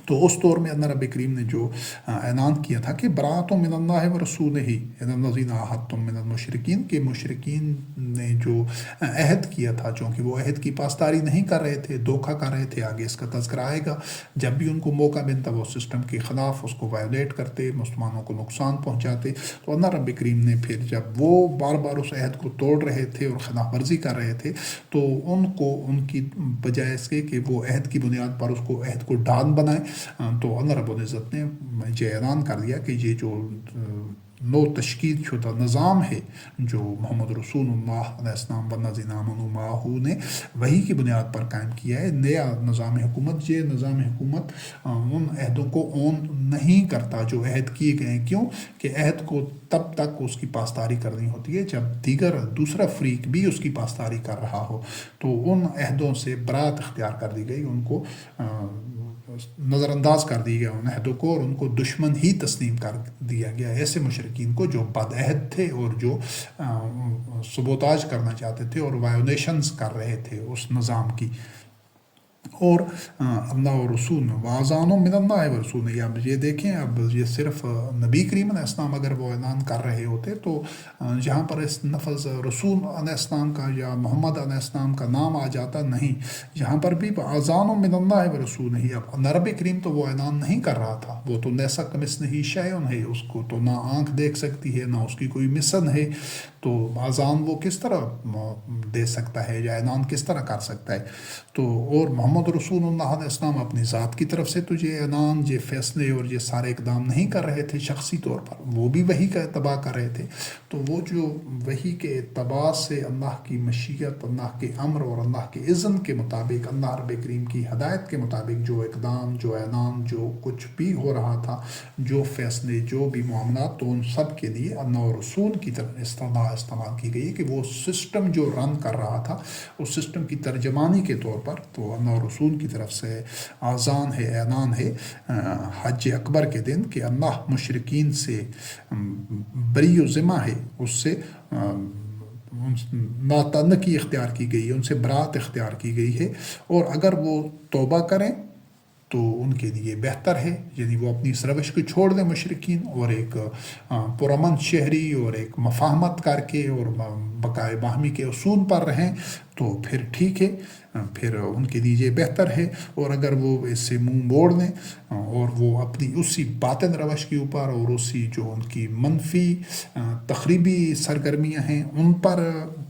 تو اس دور میں اللہ رب کریم نے جو اعلان کیا تھا کہ برات من اللہ و رسولہ الی الذین عاہدتم من المشرکین، کہ مشرکین نے جو عہد کیا تھا، چونکہ وہ عہد کی پاسداری نہیں کر رہے تھے، دھوکہ کر رہے تھے. آگے اس کا تذکرہ آئے گا. جب بھی ان کو موقع ملتا وہ سسٹم کے خلاف اس کو وائلیٹ کرتے، مسلمانوں کو نقصان پہنچاتے. تو اللہ رب کریم نے پھر جب وہ بار بار اس عہد کو توڑ رہے تھے اور خلاف ورزی کر رہے تھے، تو ان کو ان کی بجائے اس کے کہ وہ عہد کی بنیاد پر اس کو عہد کو ڈان بنائے، تو اللہ رب العزت نے یہ اعلان کر دیا کہ یہ جو نو تشکیل شدہ نظام ہے جو محمد رسول اللہ علیہ السلام والذین آمنوا معہ نے وہی کی بنیاد پر قائم کیا ہے، نیا نظام حکومت. یہ نظام حکومت ان عہدوں کو اون نہیں کرتا جو عہد کیے گئے ہیں. کیوں کہ عہد کو تب تک اس کی پاسداری کرنی ہوتی ہے جب دوسرا فریق بھی اس کی پاسداری کر رہا ہو. تو ان عہدوں سے برات اختیار کر دی گئی، ان کو نظر انداز کر دی گیا ان عہدوں کو، اور ان کو دشمن ہی تسلیم کر دیا گیا ایسے مشرکین کو جو بد عہد تھے اور جو سبوتاج کرنا چاہتے تھے اور وائولیشنز کر رہے تھے اس نظام کی. اور اللہ و رسول واذان من اللہ و رسول، اب یہ دیکھیں، اب یہ صرف نبی کریم علیہ السلام اگر وہ اعلان کر رہے ہوتے تو جہاں پر اس لفظ رسول علیہ السلام کا یا محمد علیہ السلام کا نام آ جاتا، نہیں، یہاں پر بھی واذان من اللہ و رسول ہی. اب نبی کریم تو وہ اعلان نہیں کر رہا تھا، وہ تو لیسا کمثلہ شیء ہے، اس کو تو نہ آنکھ دیکھ سکتی ہے، نہ اس کی کوئی مثل ہے. تو اذان وہ کس طرح دے سکتا ہے یا اعلان کس طرح کر سکتا ہے؟ تو اور محمد رسول اللہ علیہ السلام اپنی ذات کی طرف سے تو یہ اعلان، یہ فیصلے اور یہ سارے اقدام نہیں کر رہے تھے شخصی طور پر، وہ بھی وحی کا اتباع کر رہے تھے. تو وہ جو وحی کے اتباع سے اللہ کی مشیت، اللہ کے امر اور اللہ کے اذن کے مطابق، اللہ رب کریم کی ہدایت کے مطابق جو اقدام، جو اعلان، جو کچھ بھی ہو رہا تھا، جو فیصلے، جو بھی معاملات، تو ان سب کے لیے اللہ اور رسول کی طرف استعمال کی گئی کہ وہ سسٹم جو رن کر رہا تھا اس سسٹم کی ترجمانی کے طور پر تو اللہ اور رسول کی طرف سے آذان ہے، اعلان ہے حج اکبر کے دن کہ اللہ مشرکین سے بری و ذمہ ہے، اس سے ناتعلقی اختیار کی گئی ہے، ان سے برات اختیار کی گئی ہے، اور اگر وہ توبہ کریں تو ان کے لیے بہتر ہے. یعنی وہ اپنی اس روش کو چھوڑ دیں مشرکین، اور ایک پرامن شہری اور ایک مفاہمت کر کے اور بقائے باہمی کے اصول پر رہیں تو پھر ٹھیک ہے، پھر ان کے لیے یہ بہتر ہے. اور اگر وہ اس سے منہ موڑ لیں اور وہ اپنی اسی باطن روش کے اوپر اور اسی جو ان کی منفی تخریبی سرگرمیاں ہیں ان پر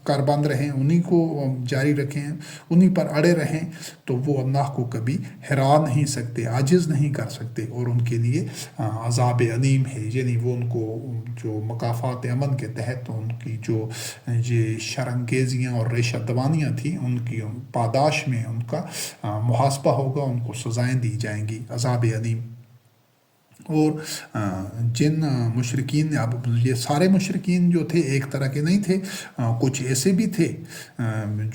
کاربند رہیں، انہی کو جاری رکھیں، انہی پر اڑے رہیں، تو وہ اللہ کو کبھی ہرا نہیں سکتے، عاجز نہیں کر سکتے، اور ان کے لیے عذاب علیم ہے. یعنی وہ ان کو جو مکافات امن کے تحت ان کی جو یہ شرانگیزیاں اور ریشہ دوانیاں تھیں، ان کی پاداش میں ان کا محاسبہ ہوگا، ان کو سزائیں دی جائیں گی، عذاب علیم. اور جن مشرکین، اب یہ سارے مشرکین جو تھے ایک طرح کے نہیں تھے، کچھ ایسے بھی تھے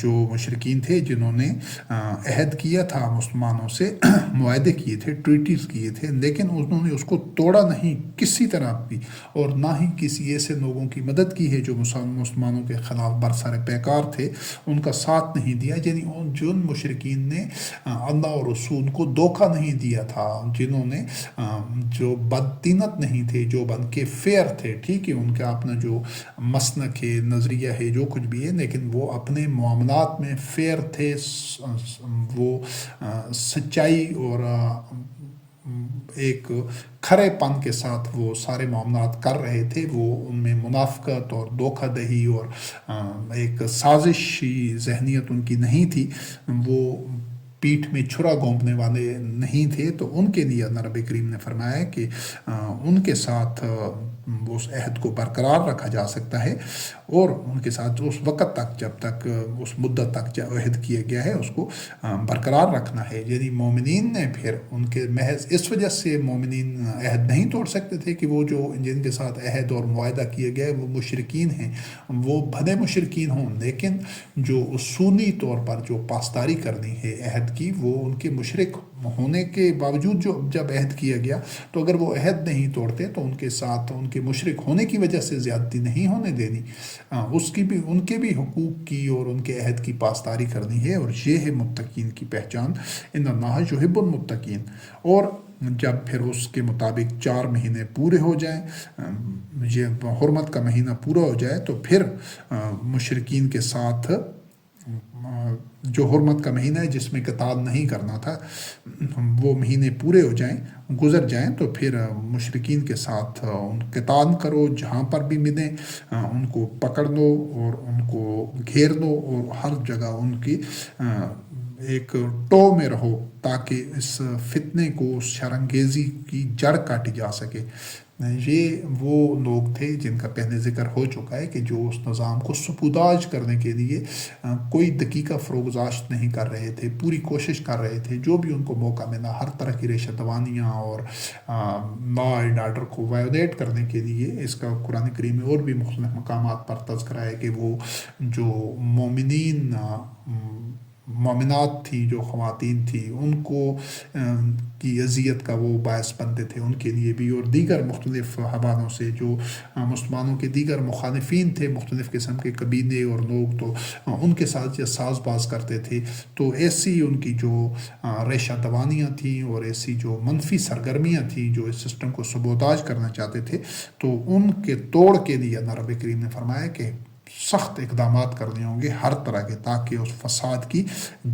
جو مشرکین تھے جنہوں نے عہد کیا تھا مسلمانوں سے، معاہدے کیے تھے، ٹریٹیز کیے تھے، لیکن انہوں نے اس کو توڑا نہیں کسی طرح بھی، اور نہ ہی کسی ایسے لوگوں کی مدد کی ہے جو مسلمانوں کے خلاف برسر پیکار تھے، ان کا ساتھ نہیں دیا. یعنی جن مشرکین نے اللہ اور رسول کو دھوکہ نہیں دیا تھا، جنہوں نے جو بدطینت نہیں تھے، جو بلکہ فیئر تھے، ٹھیک ہے، ان کا اپنا جو مسلک ہے، نظریہ ہے، جو کچھ بھی ہے، لیکن وہ اپنے معاملات میں فیئر تھے، وہ سچائی اور ایک کھرے پن کے ساتھ وہ سارے معاملات کر رہے تھے۔ وہ ان میں منافقت اور دھوکہ دہی اور ایک سازشی ذہنیت ان کی نہیں تھی، وہ پیٹھ میں چھرا گھونپنے والے نہیں تھے۔ تو ان کے لیے اللہ رب کریم نے فرمایا کہ ان کے ساتھ اس عہد کو برقرار رکھا جا سکتا ہے، اور ان کے ساتھ اس وقت تک جب تک اس مدت تک جو عہد کیا گیا ہے اس کو برقرار رکھنا ہے۔ یعنی مومنین نے پھر ان کے محض اس وجہ سے مومنین عہد نہیں توڑ سکتے تھے کہ وہ جو جن کے ساتھ عہد اور معاہدہ کیا گیا ہے وہ مشرکین ہیں، وہ بھلے مشرکین ہوں، لیکن جو اصولی طور پر جو پاسداری کرنی ہے عہد کی، وہ ان کے مشرک ہونے کے باوجود جو جب عہد کیا گیا، تو اگر وہ عہد نہیں توڑتے تو ان کے ساتھ ان کے مشرک ہونے کی وجہ سے زیادتی نہیں ہونے دینی، اس کی بھی ان کے بھی حقوق کی اور ان کے عہد کی پاسداری کرنی ہے، اور یہ ہے متقین کی پہچان، ان اللہ یحب المتقین۔ اور جب پھر اس کے مطابق 4 مہینے پورے ہو جائیں، یہ حرمت کا مہینہ پورا ہو جائے، تو پھر مشرکین کے ساتھ جو حرمت کا مہینہ ہے جس میں قتال نہیں کرنا تھا، وہ مہینے پورے ہو جائیں، گزر جائیں، تو پھر مشرکین کے ساتھ قتال کرو، جہاں پر بھی ملیں ان کو پکڑ لو اور ان کو گھیر لو، اور ہر جگہ ان کی ایک ٹو میں رہو، تاکہ اس فتنے کو، اس شرانگیزی کی جڑ کاٹی جا سکے۔ یہ وہ لوگ تھے جن کا پہلے ذکر ہو چکا ہے کہ جو اس نظام کو سپوداج کرنے کے لیے کوئی دقیقہ فروگزاشت نہیں کر رہے تھے، پوری کوشش کر رہے تھے، جو بھی ان کو موقع ملا ہر طرح کی ریشہ دوانیاں اور لا اینڈ آرڈر کو وائولیٹ کرنے کے لیے۔ اس کا قرآن کریم میں اور بھی مختلف مقامات پر تذکرہ ہے کہ وہ جو مومنات تھی، جو خواتین تھی، ان کو کی اذیت کا وہ باعث بنتے تھے، ان کے لیے بھی، اور دیگر مختلف حوالوں سے جو مسلمانوں کے دیگر مخالفین تھے، مختلف قسم کے قبیلے اور لوگ، تو ان کے ساتھ یہ ساز باز کرتے تھے۔ تو ایسی ان کی جو ریشہ دوانیاں تھیں اور ایسی جو منفی سرگرمیاں تھیں جو اس سسٹم کو سبوتاج کرنا چاہتے تھے، تو ان کے توڑ کے لیے اللہ رب کریم نے فرمایا کہ سخت اقدامات کرنے ہوں گے ہر طرح کے، تاکہ اس فساد کی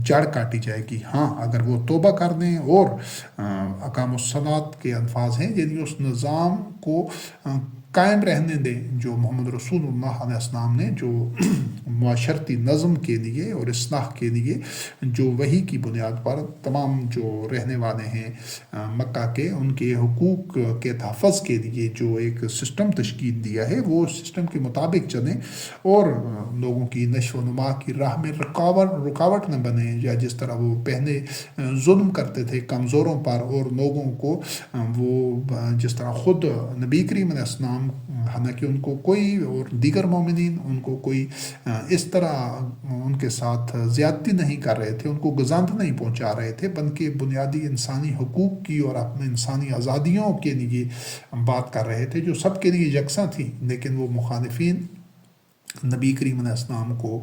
جڑ کاٹی جائے گی۔ ہاں، اگر وہ توبہ کر دیں اور اقام الصلاۃ کے الفاظ ہیں، یعنی اس نظام کو قائم رہنے دیں جو محمد رسول اللہ علیہ السلام نے جو معاشرتی نظم کے لیے اور اصلاح کے لیے جو وحی کی بنیاد پر تمام جو رہنے والے ہیں مکہ کے، ان کے حقوق کے تحفظ کے لیے جو ایک سسٹم تشکیل دیا ہے، وہ سسٹم کے مطابق چلیں اور لوگوں کی نشو و نما کی راہ میں رکاوٹ نہ بنے، یا جس طرح وہ پہلے ظلم کرتے تھے کمزوروں پر اور لوگوں کو، وہ جس طرح خود نبی کریم علیہ السلام، حالانکہ ان کو کوئی اور دیگر مومنین ان کو کوئی اس طرح ان کے ساتھ زیادتی نہیں کر رہے تھے، ان کو گزاند نہیں پہنچا رہے تھے، بلکہ بنیادی انسانی حقوق کی اور اپنے انسانی آزادیوں کے لیے بات کر رہے تھے جو سب کے لیے یکساں تھی، لیکن وہ مخالفین نبی کریم علیہ السلام کو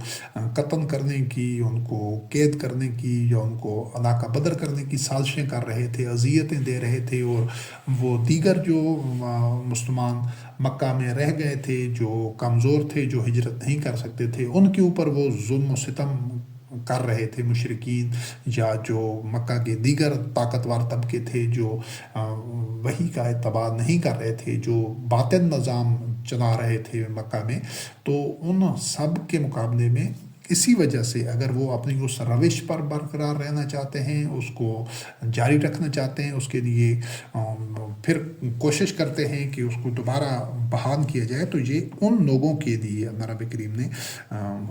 قتل کرنے کی، ان کو قید کرنے کی، یا ان کو علاقہ بدر کرنے کی سازشیں کر رہے تھے، اذیتیں دے رہے تھے، اور وہ دیگر جو مسلمان مکہ میں رہ گئے تھے، جو کمزور تھے، جو ہجرت نہیں کر سکتے تھے، ان کے اوپر وہ ظلم و ستم کر رہے تھے مشرکین، یا جو مکہ کے دیگر طاقتور طبقے تھے جو وحی کا اتباع نہیں کر رہے تھے، جو باطل نظام چلا رہے تھے مکہ میں، تو ان سب کے مقابلے میں اسی وجہ سے اگر وہ اپنی اس روش پر برقرار رہنا چاہتے ہیں، اس کو جاری رکھنا چاہتے ہیں، اس کے لیے پھر کوشش کرتے ہیں کہ اس کو دوبارہ بحال کیا جائے، تو یہ ان لوگوں کے لیے اللہ رب کریم نے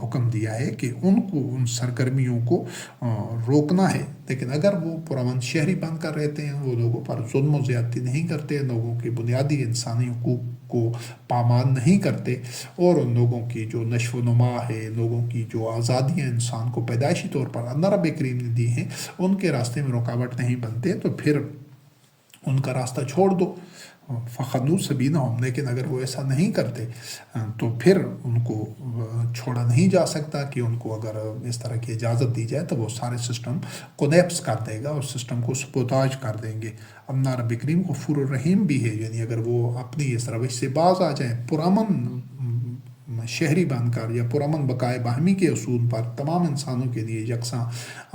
حکم دیا ہے کہ ان کو ان سرگرمیوں کو روکنا ہے۔ لیکن اگر وہ پرامن شہری بن کر رہتے ہیں، وہ لوگوں پر ظلم و زیادتی نہیں کرتے، لوگوں کے بنیادی انسانی حقوق کو پامال نہیں کرتے، اور ان لوگوں کی جو نشو و نما ہے، لوگوں کی جو آزادیاں انسان کو پیدائشی طور پر اللہ رب کریم نے دی ہیں، ان کے راستے میں رکاوٹ نہیں بنتے، تو پھر ان کا راستہ چھوڑ دو، فخنو سبینہم، لیکن اگر وہ ایسا نہیں کرتے تو پھر ان کو چھوڑا نہیں جا سکتا کہ ان کو اگر اس طرح کی اجازت دی جائے تو وہ سارے سسٹم کولیپس کر دے گا اور سسٹم کو سپوتاج کر دیں گے۔ اللہ رب کریم غفور الرحیم بھی ہے، یعنی اگر وہ اپنی اس روش سے باز آ جائیں، پرامن شہری بن کر یا پرامن بقائے باہمی کے اصول پر تمام انسانوں کے لیے یکساں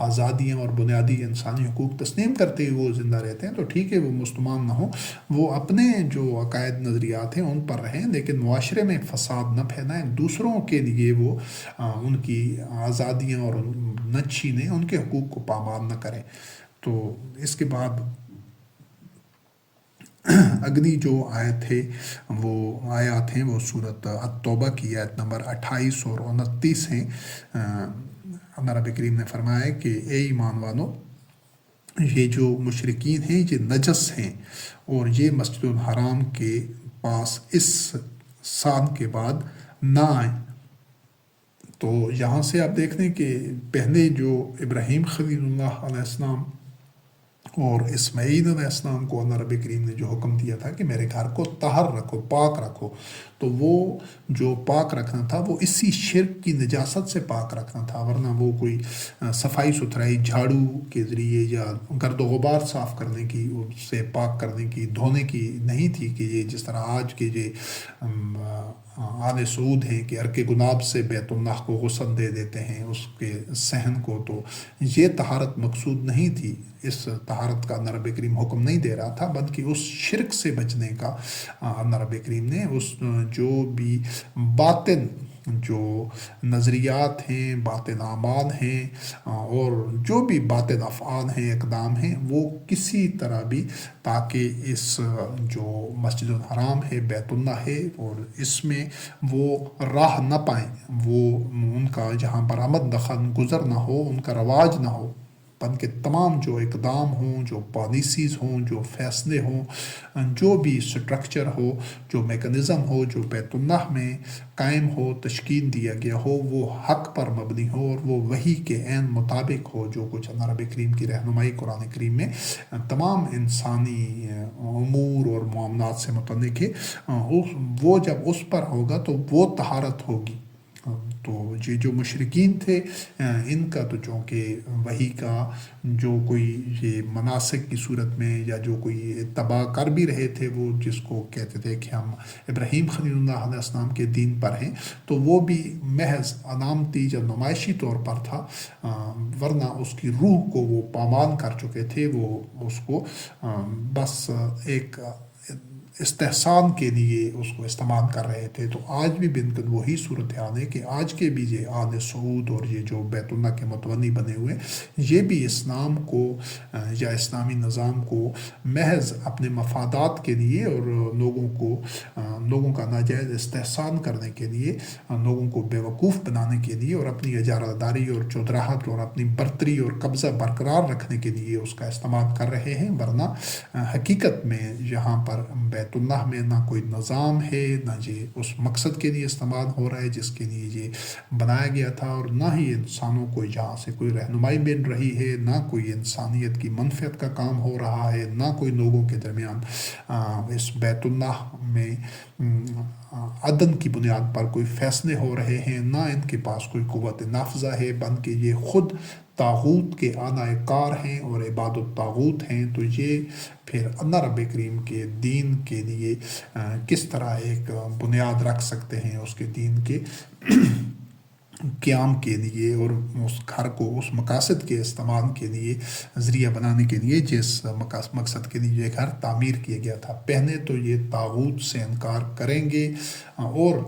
آزادیاں اور بنیادی انسانی حقوق تسلیم کرتے ہوئے وہ زندہ رہتے ہیں، تو ٹھیک ہے وہ مسلمان نہ ہوں، وہ اپنے جو عقائد نظریات ہیں ان پر رہیں، لیکن معاشرے میں فساد نہ پھیلائیں، دوسروں کے لیے وہ ان کی آزادیاں اور نہ چھینیں، ان کے حقوق کو پامال نہ کریں۔ تو اس کے بعد اگلی جو آیات ہیں وہ سورۃ التوبہ کی آیت نمبر 28 اور 29 ہیں۔ اللہ رب کریم نے فرمایا کہ اے ایمان والو، یہ جو مشرکین ہیں یہ نجس ہیں اور یہ مسجد الحرام کے پاس اس سال کے بعد نہ آئیں۔ تو یہاں سے آپ دیکھ لیں کہ پہلے جو ابراہیم خلیل اللہ علیہ السلام اور اسماعیل علیہ السلام کو اللہ رب کریم نے جو حکم دیا تھا کہ میرے گھر کو طاہر رکھو، پاک رکھو، تو وہ جو پاک رکھنا تھا وہ اسی شرک کی نجاست سے پاک رکھنا تھا، ورنہ وہ کوئی صفائی ستھرائی جھاڑو کے ذریعے یا گرد و غبار صاف کرنے کی، اس سے پاک کرنے کی، دھونے کی نہیں تھی کہ یہ جس طرح آج کے یہ آل سعود ہیں کہ عرق گلاب سے بیت اللہ کو غسل دے دیتے ہیں، اس کے صحن کو، تو یہ طہارت مقصود نہیں تھی، اس طہارت کا اللہ رب کریم حکم نہیں دے رہا تھا، بلکہ اس شرک سے بچنے کا اللہ رب کریم نے اس جو بھی باطن جو نظریات ہیں، باطن اعمال ہیں اور جو بھی باطن افعال ہیں، اقدام ہیں، وہ کسی طرح بھی تاکہ اس جو مسجد الحرام ہے، بیت اللہ ہے، اور اس میں وہ راہ نہ پائیں، وہ ان کا جہاں پر آمد دخل گزر نہ ہو، ان کا رواج نہ ہو، بلکہ تمام جو اقدام ہوں، جو پالیسیز ہوں، جو فیصلے ہوں، جو بھی سٹرکچر ہو، جو میکنزم ہو، جو بیت اللہ میں قائم ہو، تشکیل دیا گیا ہو، وہ حق پر مبنی ہو اور وہ وحی کے عین مطابق ہو، جو کچھ اللہ رب کریم کی رہنمائی قرآن کریم میں تمام انسانی امور اور معاملات سے متعلق ہے، وہ جب اس پر ہوگا تو وہ طہارت ہوگی۔ تو یہ جو مشرکین تھے ان کا تو چونکہ وہی کا جو کوئی یہ مناسک کی صورت میں یا جو کوئی اتباع کر بھی رہے تھے، وہ جس کو کہتے تھے کہ ہم ابراہیم خلیل اللہ علیہ السلام کے دین پر ہیں، تو وہ بھی محض علامتی یا نمائشی طور پر تھا، ورنہ اس کی روح کو وہ پامال کر چکے تھے، وہ اس کو بس ایک استحسان کے لیے اس کو استعمال کر رہے تھے۔ تو آج بھی بالکل وہی صورتحال ہے کہ آج کے بھی یہ آل سعود اور یہ جو بیت اللہ کے متولی بنے ہوئے، یہ بھی اسلام کو یا اسلامی نظام کو محض اپنے مفادات کے لیے اور لوگوں کا ناجائز استحسان کرنے کے لیے، لوگوں کو بیوقوف بنانے کے لیے اور اپنی اجارہ داری اور چودراہٹ اور اپنی برتری اور قبضہ برقرار رکھنے کے لیے اس کا استعمال کر رہے ہیں، ورنہ حقیقت میں یہاں پر بیت اللہ میں نہ کوئی نظام ہے، نہ یہ اس مقصد کے لیے استعمال ہو رہا ہے جس کے لیے یہ بنایا گیا تھا، اور نہ ہی انسانوں کو یہاں سے کوئی رہنمائی مل رہی ہے، نہ کوئی انسانیت کی منفعت کا کام ہو رہا ہے، نہ کوئی لوگوں کے درمیان اس بیت اللہ میں عدن کی بنیاد پر کوئی فیصلے ہو رہے ہیں، نہ ان کے پاس کوئی قوت نافذہ ہے، بلکہ یہ خود طاغوت کے آنائے کار ہیں اور عباد الطاغوت ہیں۔ تو یہ پھر اللہ رب کریم کے دین کے لیے کس طرح ایک بنیاد رکھ سکتے ہیں، اس کے دین کے قیام کے لیے اور اس گھر کو اس مقاصد کے استعمال کے لیے ذریعہ بنانے کے لیے جس مقصد کے لیے یہ گھر تعمیر کیا گیا تھا۔ پہلے تو یہ طاغوت سے انکار کریں گے اور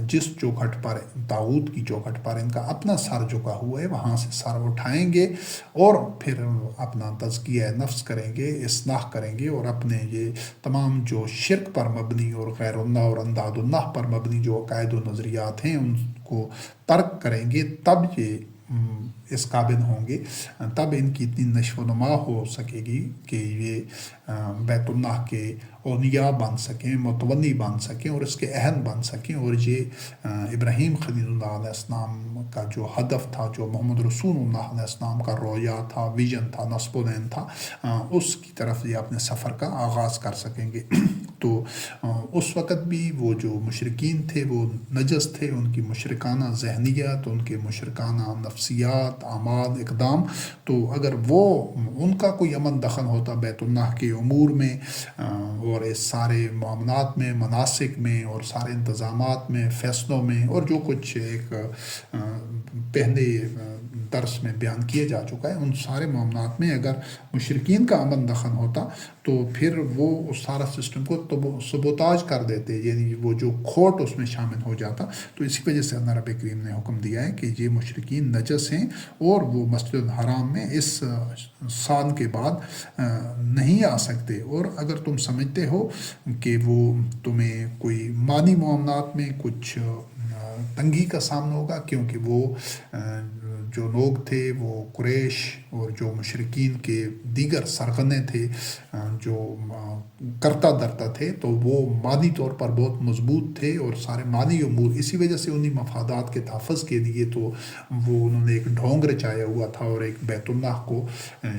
جس چوکھٹ پر طاغوت کی چوکھٹ پر ان کا اپنا سر جھکا ہوا ہے وہاں سے سر اٹھائیں گے اور پھر اپنا تزکیہ نفس کریں گے، اصلاح کریں گے، اور اپنے یہ تمام جو شرک پر مبنی اور غیر اللہ اور انداد اللہ پر مبنی جو عقائد و نظریات ہیں ان کو ترک کریں گے، تب یہ اس قابل ہوں گے تب ان کی اتنی نشو و نما ہو سکے گی کہ یہ بیت اللہ کے اولیاء بن سکیں، متولی بن سکیں اور اس کے اہل بن سکیں، اور یہ ابراہیم خلیل اللہ علیہ السلام کا جو ہدف تھا، جو محمد رسول اللہ علیہ السلام کا رویا تھا، ویژن تھا، نصب العین تھا، اس کی طرف یہ اپنے سفر کا آغاز کر سکیں گے۔ تو اس وقت بھی وہ جو مشرکین تھے وہ نجس تھے، ان کی مشرکانہ ذہنیت، ان کے مشرکانہ نفسیات، اعمال، اقدام، تو اگر وہ ان کا کوئی امن دخل ہوتا بیت اللہ کے امور میں اور اس سارے معاملات میں، مناسک میں اور سارے انتظامات میں، فیصلوں میں، اور جو کچھ ایک پہلے درس میں بیان کیے جا چکا ہے، ان سارے معاملات میں اگر مشرکین کا امن دخل ہوتا تو پھر وہ اس سارا سسٹم کو سبوتاج کر دیتے، یعنی وہ جو کھوٹ اس میں شامل ہو جاتا۔ تو اسی وجہ سے اللہ رب کریم نے حکم دیا ہے کہ یہ مشرکین نجس ہیں اور وہ مسجد الحرام میں اس سال کے بعد نہیں آ سکتے۔ اور اگر تم سمجھتے ہو کہ وہ تمہیں کوئی مالی معاملات میں کچھ تنگی کا سامنا ہوگا، کیونکہ وہ جو لوگ تھے وہ قریش اور جو مشرکین کے دیگر سرغنے تھے جو کرتا درتا تھے، تو وہ مالی طور پر بہت مضبوط تھے اور سارے مالی امور اسی وجہ سے انہی مفادات کے تحفظ کے لیے تو وہ انہوں نے ایک ڈھونگ رچایا ہوا تھا، اور ایک بیت اللہ کو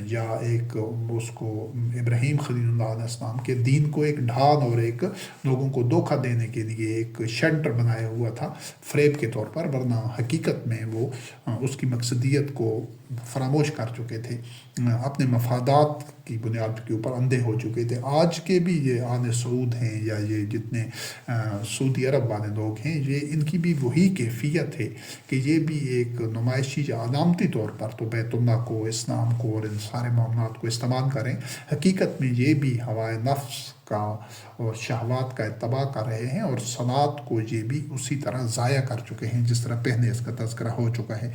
یا ایک اس کو ابراہیم خلیل اللہ علیہ السلام کے دین کو ایک ڈھال اور ایک لوگوں کو دھوکہ دینے کے لیے ایک شیلٹر بنایا ہوا تھا فریب کے طور پر، ورنہ حقیقت میں وہ اس کی مقصدیت کو فراموش کر چکے تھے، اپنے مفادات کی بنیاد کے اوپر اندھے ہو چکے تھے۔ آج کے بھی یہ آل سعود ہیں یا یہ جتنے سعودی عرب والے لوگ ہیں، یہ ان کی بھی وہی کیفیت ہے کہ یہ بھی ایک نمائشی یا علامتی طور پر تو بیت اللہ کو، اسلام کو اور ان سارے معاملات کو استعمال کریں، حقیقت میں یہ بھی ہوائے نفس کا اور شہوات کا اتباع کر رہے ہیں، اور صلات کو یہ بھی اسی طرح ضائع کر چکے ہیں جس طرح پہلے اس کا تذکرہ ہو چکا ہے۔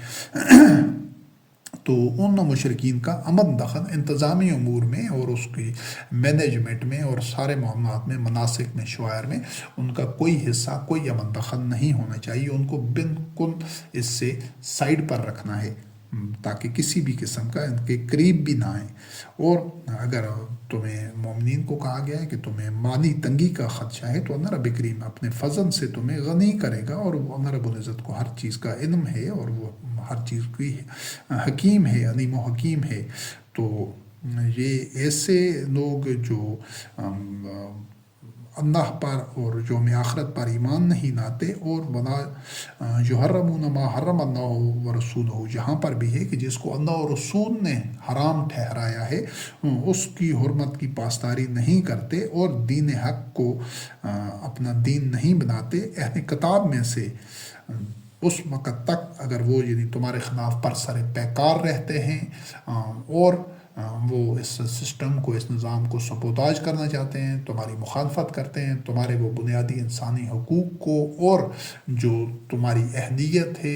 تو ان مشرکین کا امن دخل انتظامی امور میں اور اس کی مینجمنٹ میں اور سارے معاملات میں، مناسک میں، شعائر میں ان کا کوئی حصہ، کوئی امن دخل نہیں ہونا چاہیے، ان کو بالکل اس سے سائڈ پر رکھنا ہے تاکہ کسی بھی قسم کا ان کے قریب بھی نہ آئیں۔ اور اگر تمہیں مومنین کو کہا گیا ہے کہ تمہیں مالی تنگی کا خدشہ ہے تو اللہ رب کریم اپنے فضل سے تمہیں غنی کرے گا، اور اللہ رب العزت کو ہر چیز کا علم ہے اور وہ ہر چیز کی حکیم ہے، علیم و حکیم ہے۔ تو یہ ایسے لوگ جو اللہ پر اور یوم آخرت پر ایمان نہیں لاتے، اور ولا یحرمون ما حرم اللہ و رسولہ، یہاں پر بھی ہے کہ جس کو اللہ اور رسول نے حرام ٹھہرایا ہے اس کی حرمت کی پاسداری نہیں کرتے، اور دین حق کو اپنا دین نہیں بناتے۔ اہل کتاب میں سے اس وقت تک اگر وہ یعنی تمہارے خلاف برسر پیکار رہتے ہیں اور وہ اس سسٹم کو، اس نظام کو سبوتاج کرنا چاہتے ہیں، تمہاری مخالفت کرتے ہیں، تمہارے وہ بنیادی انسانی حقوق کو اور جو تمہاری اہلیت ہے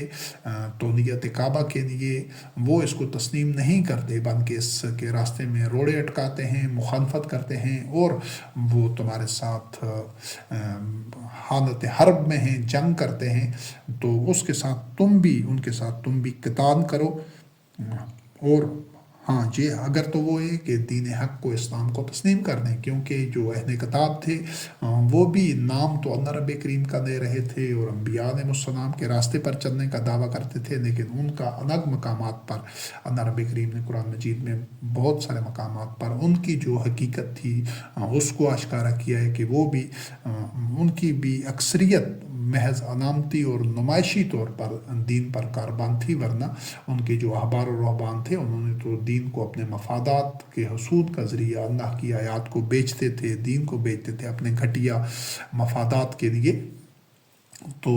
تولیت کعبہ کے لیے، وہ اس کو تسلیم نہیں کرتے بلکہ اس کے راستے میں روڑے اٹکاتے ہیں، مخالفت کرتے ہیں، اور وہ تمہارے ساتھ حالت حرب میں ہیں، جنگ کرتے ہیں، تو اس کے ساتھ تم بھی، ان کے ساتھ تم بھی قتال کرو۔ اور ہاں جی، اگر تو وہ ہے کہ دین حق کو، اسلام کو تسلیم کر دیں، کیونکہ جو اہل کتاب تھے وہ بھی نام تو اللہ رب کریم کا دے رہے تھے اور انبیاء علیہ السلام کے راستے پر چلنے کا دعویٰ کرتے تھے، لیکن ان کا الگ مقامات پر اللہ رب کریم نے قرآن مجید میں بہت سارے مقامات پر ان کی جو حقیقت تھی اس کو اشکارا کیا ہے کہ وہ بھی ان کی بھی اکثریت محض علامتی اور نمائشی طور پر دین پر کاربان تھی، ورنہ ان کے جو احبار و رہبان تھے انہوں نے تو دین کو اپنے مفادات کے حصول کا ذریعہ اللہ کی آیات کو بیچتے تھے، دین کو بیچتے تھے اپنے گھٹیا مفادات کے لیے۔ تو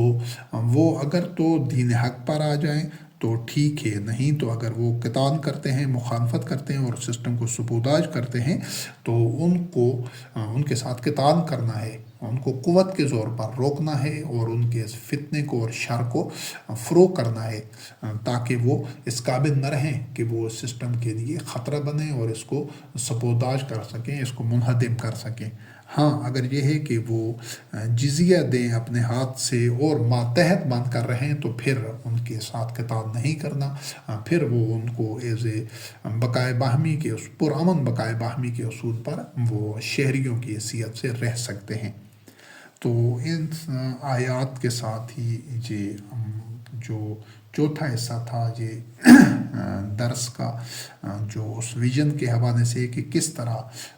وہ اگر تو دین حق پر آ جائیں تو ٹھیک ہے، نہیں تو اگر وہ قتال کرتے ہیں، مخالفت کرتے ہیں اور سسٹم کو سبوداج کرتے ہیں تو ان کو ان کے ساتھ قتال کرنا ہے، ان کو قوت کے زور پر روکنا ہے اور ان کے اس فتنے کو اور شر کو فروغ کرنا ہے تاکہ وہ اس قابل نہ رہیں کہ وہ اس سسٹم کے لیے خطرہ بنیں اور اس کو سبوداج کر سکیں، اس کو منہدم کر سکیں۔ ہاں اگر یہ ہے کہ وہ جزیہ دیں اپنے ہاتھ سے اور ماتحت بند کر رہے ہیں تو پھر ان کے ساتھ قتال نہیں کرنا، پھر وہ ان کو ایز اے بقائے باہمی کے اس پرامن بقائے باہمی کے اصول پر وہ شہریوں کی حیثیت سے رہ سکتے ہیں۔ تو ان آیات کے ساتھ ہی یہ جو چوتھا حصہ تھا یہ درس کا، جو اس ویژن کے حوالے سے کہ کس طرح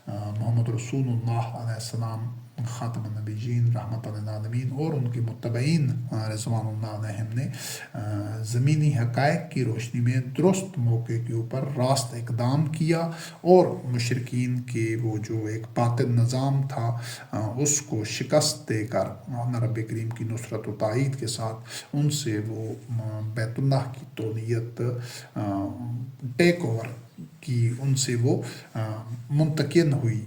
محمد رسول اللہ علیہ السلام خاتم النبیین رحمت للعالمین اور ان کے متبعین رضوان اللہ علیہم نے زمینی حقائق کی روشنی میں درست موقع کے اوپر راست اقدام کیا اور مشرکین کے وہ جو ایک باطل نظام تھا اس کو شکست دے کر رب کریم کی نصرت و تائید کے ساتھ ان سے وہ بیت اللہ کی تولید ٹیک اوور کی، ان سے وہ منتقل ہوئی۔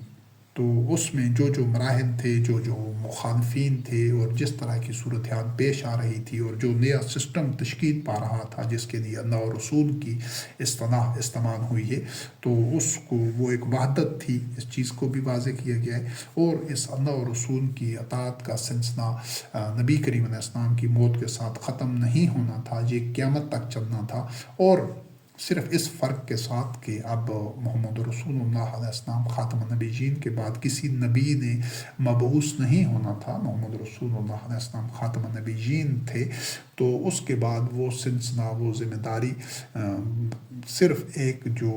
تو اس میں جو جو مراحل تھے، جو جو مخالفین تھے اور جس طرح کی صورتحال پیش آ رہی تھی اور جو نیا سسٹم تشکیل پا رہا تھا جس کے لیے اللہ اور رسول کی اصطلاح استعمال ہوئی ہے، تو اس کو وہ ایک وحدت تھی، اس چیز کو بھی واضح کیا گیا ہے۔ اور اس اللہ اور رسول کی اطاعت کا سلسلہ نبی کریم علیہ السلام کی موت کے ساتھ ختم نہیں ہونا تھا، یہ قیامت تک چلنا تھا، اور صرف اس فرق کے ساتھ کہ اب محمد رسول اللہ علیہ السلام خاتم النبیین کے بعد کسی نبی نے مبعوث نہیں ہونا تھا، محمد رسول اللہ علیہ السلام خاتم النبیین تھے۔ تو اس کے بعد وہ سلسلہ، وہ ذمہ داری صرف ایک جو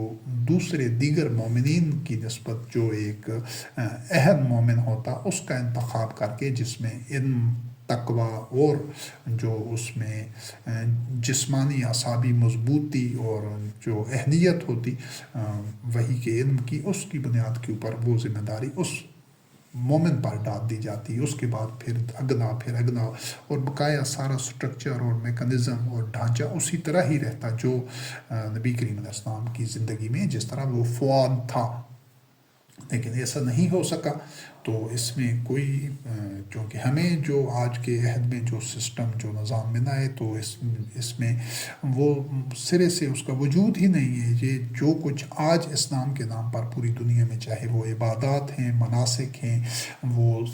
دوسرے دیگر مومنین کی نسبت جو ایک اہم مومن ہوتا اس کا انتخاب کر کے، جس میں علم، تقوی اور جو اس میں جسمانی اعصابی مضبوطی اور جو اہلیت ہوتی وہی کے علم کی، اس کی بنیاد کے اوپر وہ ذمہ داری اس مومن پر ڈال دی جاتی، اس کے بعد پھر اگلا اور بقایا سارا سٹرکچر اور میکانزم اور ڈھانچہ اسی طرح ہی رہتا جو نبی کریم علیہ السلام کی زندگی میں جس طرح وہ فواد تھا۔ لیکن ایسا نہیں ہو سکا، تو اس میں کوئی چونکہ ہمیں جو آج کے عہد میں جو سسٹم، جو نظام ملا ہے، تو اس میں وہ سرے سے اس کا وجود ہی نہیں ہے۔ یہ جو کچھ آج اسلام کے نام پر پوری دنیا میں، چاہے وہ عبادات ہیں، مناسک ہیں، وہ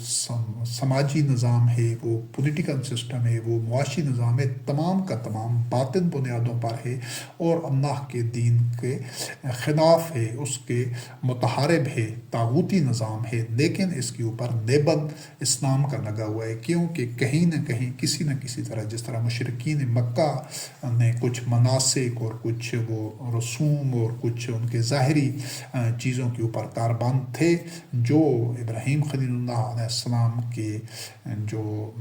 سماجی نظام ہے، وہ پولیٹیکل سسٹم ہے، وہ معاشی نظام ہے، تمام کا تمام باطل بنیادوں پر ہے اور اللہ کے دین کے خلاف ہے، اس کے متحارب ہے، طاغوتی نظام ہے، لیکن اس کے اوپر لیبل اسلام کا لگا ہوا ہے، کیونکہ کہیں نہ کہیں کسی نہ کسی طرح، جس طرح مشرکین مکہ نے کچھ مناسک اور کچھ وہ رسوم اور کچھ ان کے ظاہری چیزوں کے اوپر کاربند تھے جو ابراہیم خلیل اللہ علیہ السلام کے جو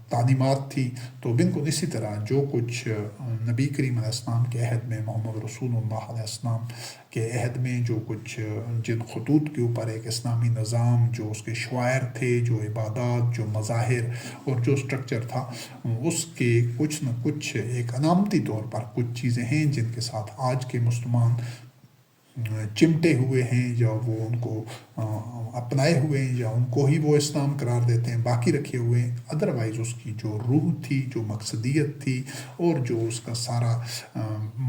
تعلیمات تھی، تو بالکل اسی طرح جو کچھ نبی کریم علیہ السلام کے عہد میں، محمد رسول اللہ علیہ السلام کے عہد میں جو کچھ جن خطوط کے اوپر ایک اسلامی نظام، جو اس کے شعائر تھے، جو عبادات، جو مظاہر اور جو سٹرکچر تھا، اس کے کچھ نہ کچھ ایک علامتی طور پر کچھ چیزیں ہیں جن کے ساتھ آج کے مسلمان چمٹے ہوئے ہیں، یا وہ ان کو اپنائے ہوئے ہیں، یا ان کو ہی وہ اسلام قرار دیتے ہیں، باقی رکھے ہوئے ہیں۔ ادروائز اس کی جو روح تھی، جو مقصدیت تھی اور جو اس کا سارا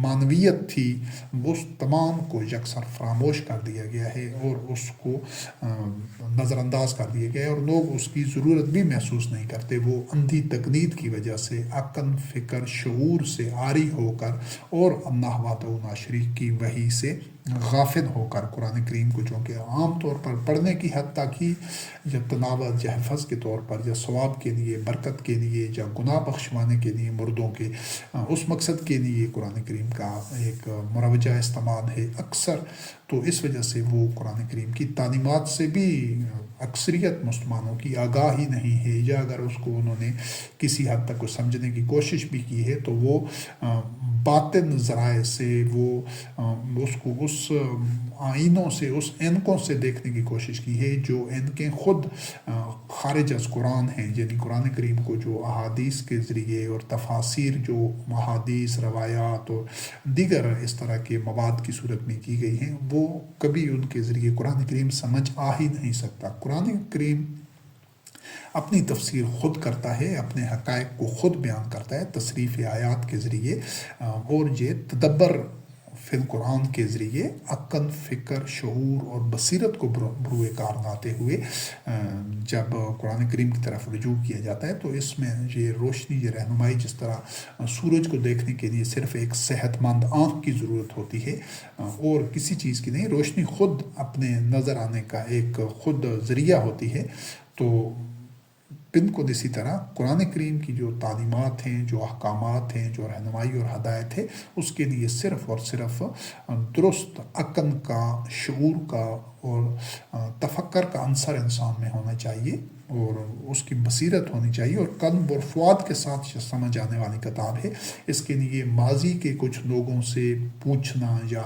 معنویت تھی، وہ تمام کو یکسر فراموش کر دیا گیا ہے اور اس کو نظر انداز کر دیا گیا ہے، اور لوگ اس کی ضرورت بھی محسوس نہیں کرتے۔ وہ اندھی تقلید کی وجہ سے، عقل، فکر، شعور سے عاری ہو کر اور اللہ وحدہ لا شریک کی وحی سے غافل ہو کر قرآن کریم کو چونکہ عام طور پر پڑھنے کی حد تک ہی، یا تلاوت، یا حفظ کے طور پر، یا ثواب کے لیے، برکت کے لیے، یا گناہ بخشوانے کے لیے مردوں کے، اس مقصد کے لیے قرآن کریم کا ایک مروجہ استعمال ہے اکثر، تو اس وجہ سے وہ قرآن کریم کی تعلیمات سے بھی اکثریت مسلمانوں کی آگاہی نہیں ہے، یا اگر اس کو انہوں نے کسی حد تک کو سمجھنے کی کوشش بھی کی ہے تو وہ باطن ذرائع سے، وہ اس کو اس آئینوں سے، اس اینکوں سے دیکھنے کی کوشش کی ہے جو اینکیں خود خارج از قرآن ہیں، یعنی قرآن کریم کو جو احادیث کے ذریعے اور تفاسیر، جو احادیث، روایات اور دیگر اس طرح کے مواد کی صورت میں کی گئی ہیں، وہ کبھی ان کے ذریعے قرآن کریم سمجھ آ ہی نہیں سکتا۔ قرآن کریم اپنی تفسیر خود کرتا ہے، اپنے حقائق کو خود بیان کرتا ہے تصریف آیات کے ذریعے، اور یہ تدبر فی القرآن کے ذریعے عقل، فکر، شعور اور بصیرت کو بروئے کار لاتے ہوئے جب قرآن کریم کی طرف رجوع کیا جاتا ہے تو اس میں یہ روشنی، یہ رہنمائی، جس طرح سورج کو دیکھنے کے لیے صرف ایک صحت مند آنکھ کی ضرورت ہوتی ہے اور کسی چیز کی نہیں، روشنی خود اپنے نظر آنے کا ایک خود ذریعہ ہوتی ہے، تو بالکل اسی طرح قرآن کریم کی جو تعلیمات ہیں، جو احکامات ہیں، جو رہنمائی اور ہدایت ہے، اس کے لیے صرف اور صرف درست عقل کا، شعور کا اور تفکر کا عنصر انسان میں ہونا چاہیے اور اس کی بصیرت ہونی چاہیے اور قلب اور فؤاد کے ساتھ سمجھ آنے والی کتاب ہے۔ اس کے لیے ماضی کے کچھ لوگوں سے پوچھنا یا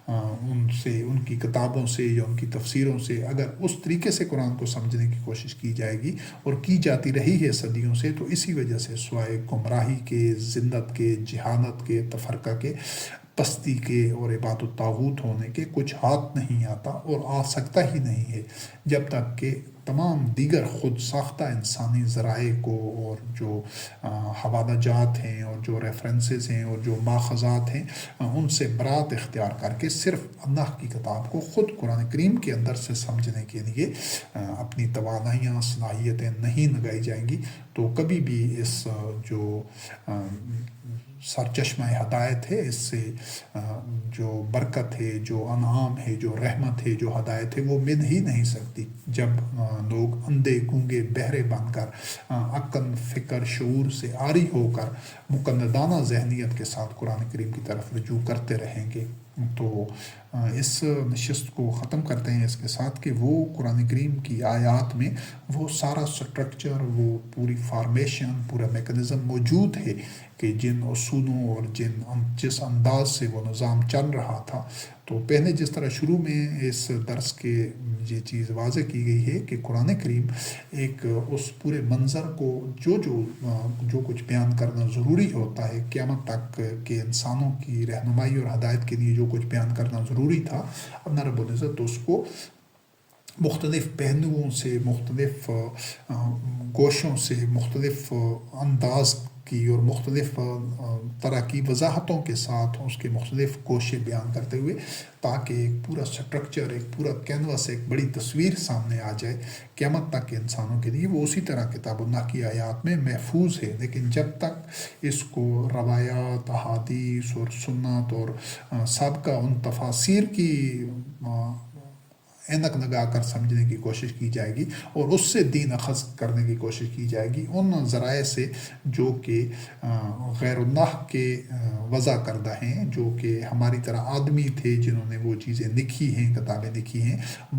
ان کی کتابوں سے یا ان کی تفسیروں سے اگر اس طریقے سے قرآن کو سمجھنے کی کوشش کی جائے گی اور کی جاتی رہی ہے صدیوں سے، تو اسی وجہ سے سوائے گمراہی کے، ذلت کے، جہالت کے، تفرقہ کے، پستی کے اور عبادت الطاغوت ہونے کے کچھ ہاتھ نہیں آتا اور آ سکتا ہی نہیں ہے، جب تک کہ تمام دیگر خود ساختہ انسانی ذرائع کو اور جو حوالہ جات ہیں اور جو ریفرنسز ہیں اور جو ماخذات ہیں ان سے برات اختیار کر کے صرف اللہ کی کتاب کو خود قرآن کریم کے اندر سے سمجھنے کے لیے اپنی توانائیاں، صلاحیتیں نہیں لگائی جائیں گی، تو کبھی بھی اس جو سرچشمہ ہدایت ہے، اس سے جو برکت ہے، جو انعام ہے، جو رحمت ہے، جو ہدایت ہے، وہ مل ہی نہیں سکتی جب لوگ اندھے، گونگے، بہرے بن کر عقل، فکر، شعور سے عاری ہو کر مقلدانہ ذہنیت کے ساتھ قرآن کریم کی طرف رجوع کرتے رہیں گے۔ تو اس نشست کو ختم کرتے ہیں اس کے ساتھ کہ وہ قرآن کریم کی آیات میں وہ سارا سٹرکچر، وہ پوری فارمیشن، پورا میکنزم موجود ہے کہ جن اصولوں اور جس انداز سے وہ نظام چل رہا تھا۔ تو پہلے جس طرح شروع میں اس درس کے یہ چیز واضح کی گئی ہے کہ قرآن کریم ایک اس پورے منظر کو جو کچھ بیان کرنا ضروری ہوتا ہے قیامت تک کے انسانوں کی رہنمائی اور ہدایت کے لیے جو کچھ بیان کرنا ضروری تھا، اللہ رب العزت اس کو مختلف پہلوؤں سے، مختلف گوشوں سے، مختلف انداز کی اور مختلف طرح کی وضاحتوں کے ساتھ اس کے مختلف گوشے بیان کرتے ہوئے تاکہ ایک پورا سٹرکچر، ایک پورا کینوس، ایک بڑی تصویر سامنے آ جائے قیامت تک کے انسانوں کے لیے، وہ اسی طرح کتاب اللہ کی آیات میں محفوظ ہے۔ لیکن جب تک اس کو روایات، احادیث اور سنت اور سابقہ ان تفاسیر کی اینک لگا کر سمجھنے کی کوشش کی جائے گی اور اس سے دین اخذ کرنے کی کوشش کی جائے گی ان ذرائع سے جو کہ غیر اللہ کے وضع کردہ ہیں، جو کہ ہماری طرح آدمی تھے جنہوں نے وہ چیزیں لکھی ہیں، کتابیں لکھی ہیں،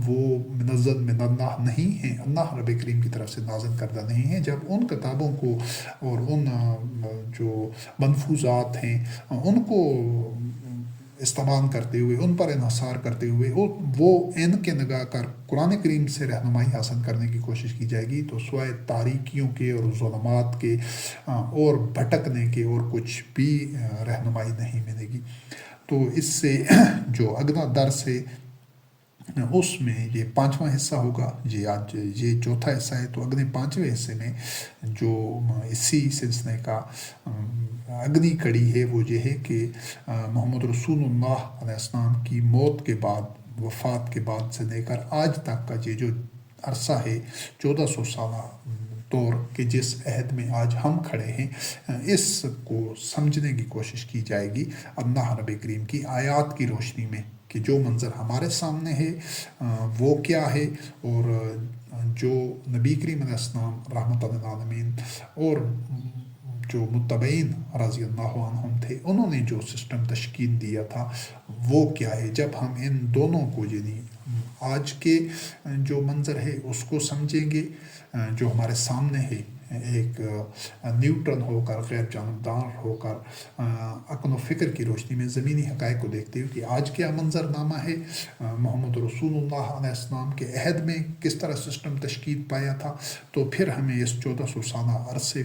وہ منزل من اللہ نہیں ہیں، اللہ رب کریم کی طرف سے نازل کردہ نہیں ہیں، جب ان کتابوں کو اور ان جو منفوذات ہیں ان کو استعمال کرتے ہوئے، ان پر انحصار کرتے ہوئے وہ ان کے لگا کر قرآن کریم سے رہنمائی حاصل کرنے کی کوشش کی جائے گی، تو سوائے تاریکیوں کے اور ظلمات کے اور بھٹکنے کے اور کچھ بھی رہنمائی نہیں ملے گی۔ تو اس سے جو اگلا درس ہے اس میں یہ 5واں حصہ ہوگا، آج یہ چوتھا حصہ ہے، تو اگلے 5ویں حصے میں جو اسی سلسلے کا اگلی کڑی ہے وہ یہ ہے کہ محمد رسول اللہ علیہ السلام کی موت کے بعد، وفات کے بعد سے لے کر آج تک کا یہ جو عرصہ ہے 1400 سالہ دور کہ جس عہد میں آج ہم کھڑے ہیں، اس کو سمجھنے کی کوشش کی جائے گی اللہ رب کریم کی آیات کی روشنی میں، کہ جو منظر ہمارے سامنے ہے وہ کیا ہے، اور جو نبی کریم علیہ السلام رحمۃ للعالمین اور جو متبعین رضی اللہ عنہم تھے انہوں نے جو سسٹم تشکیل دیا تھا وہ کیا ہے۔ جب ہم ان دونوں کو یعنی آج کے جو منظر ہے اس کو سمجھیں گے، جو ہمارے سامنے ہے ایک نیوٹرل ہو کر، غیر جانبدار ہو کر، عقل و فکر کی روشنی میں زمینی حقائق کو دیکھتے ہوئے کہ آج کیا منظر نامہ ہے، محمد رسول اللہ علیہ السلام کے عہد میں کس طرح سسٹم تشکیل پایا تھا، تو پھر ہمیں اس 1400 سالہ عرصے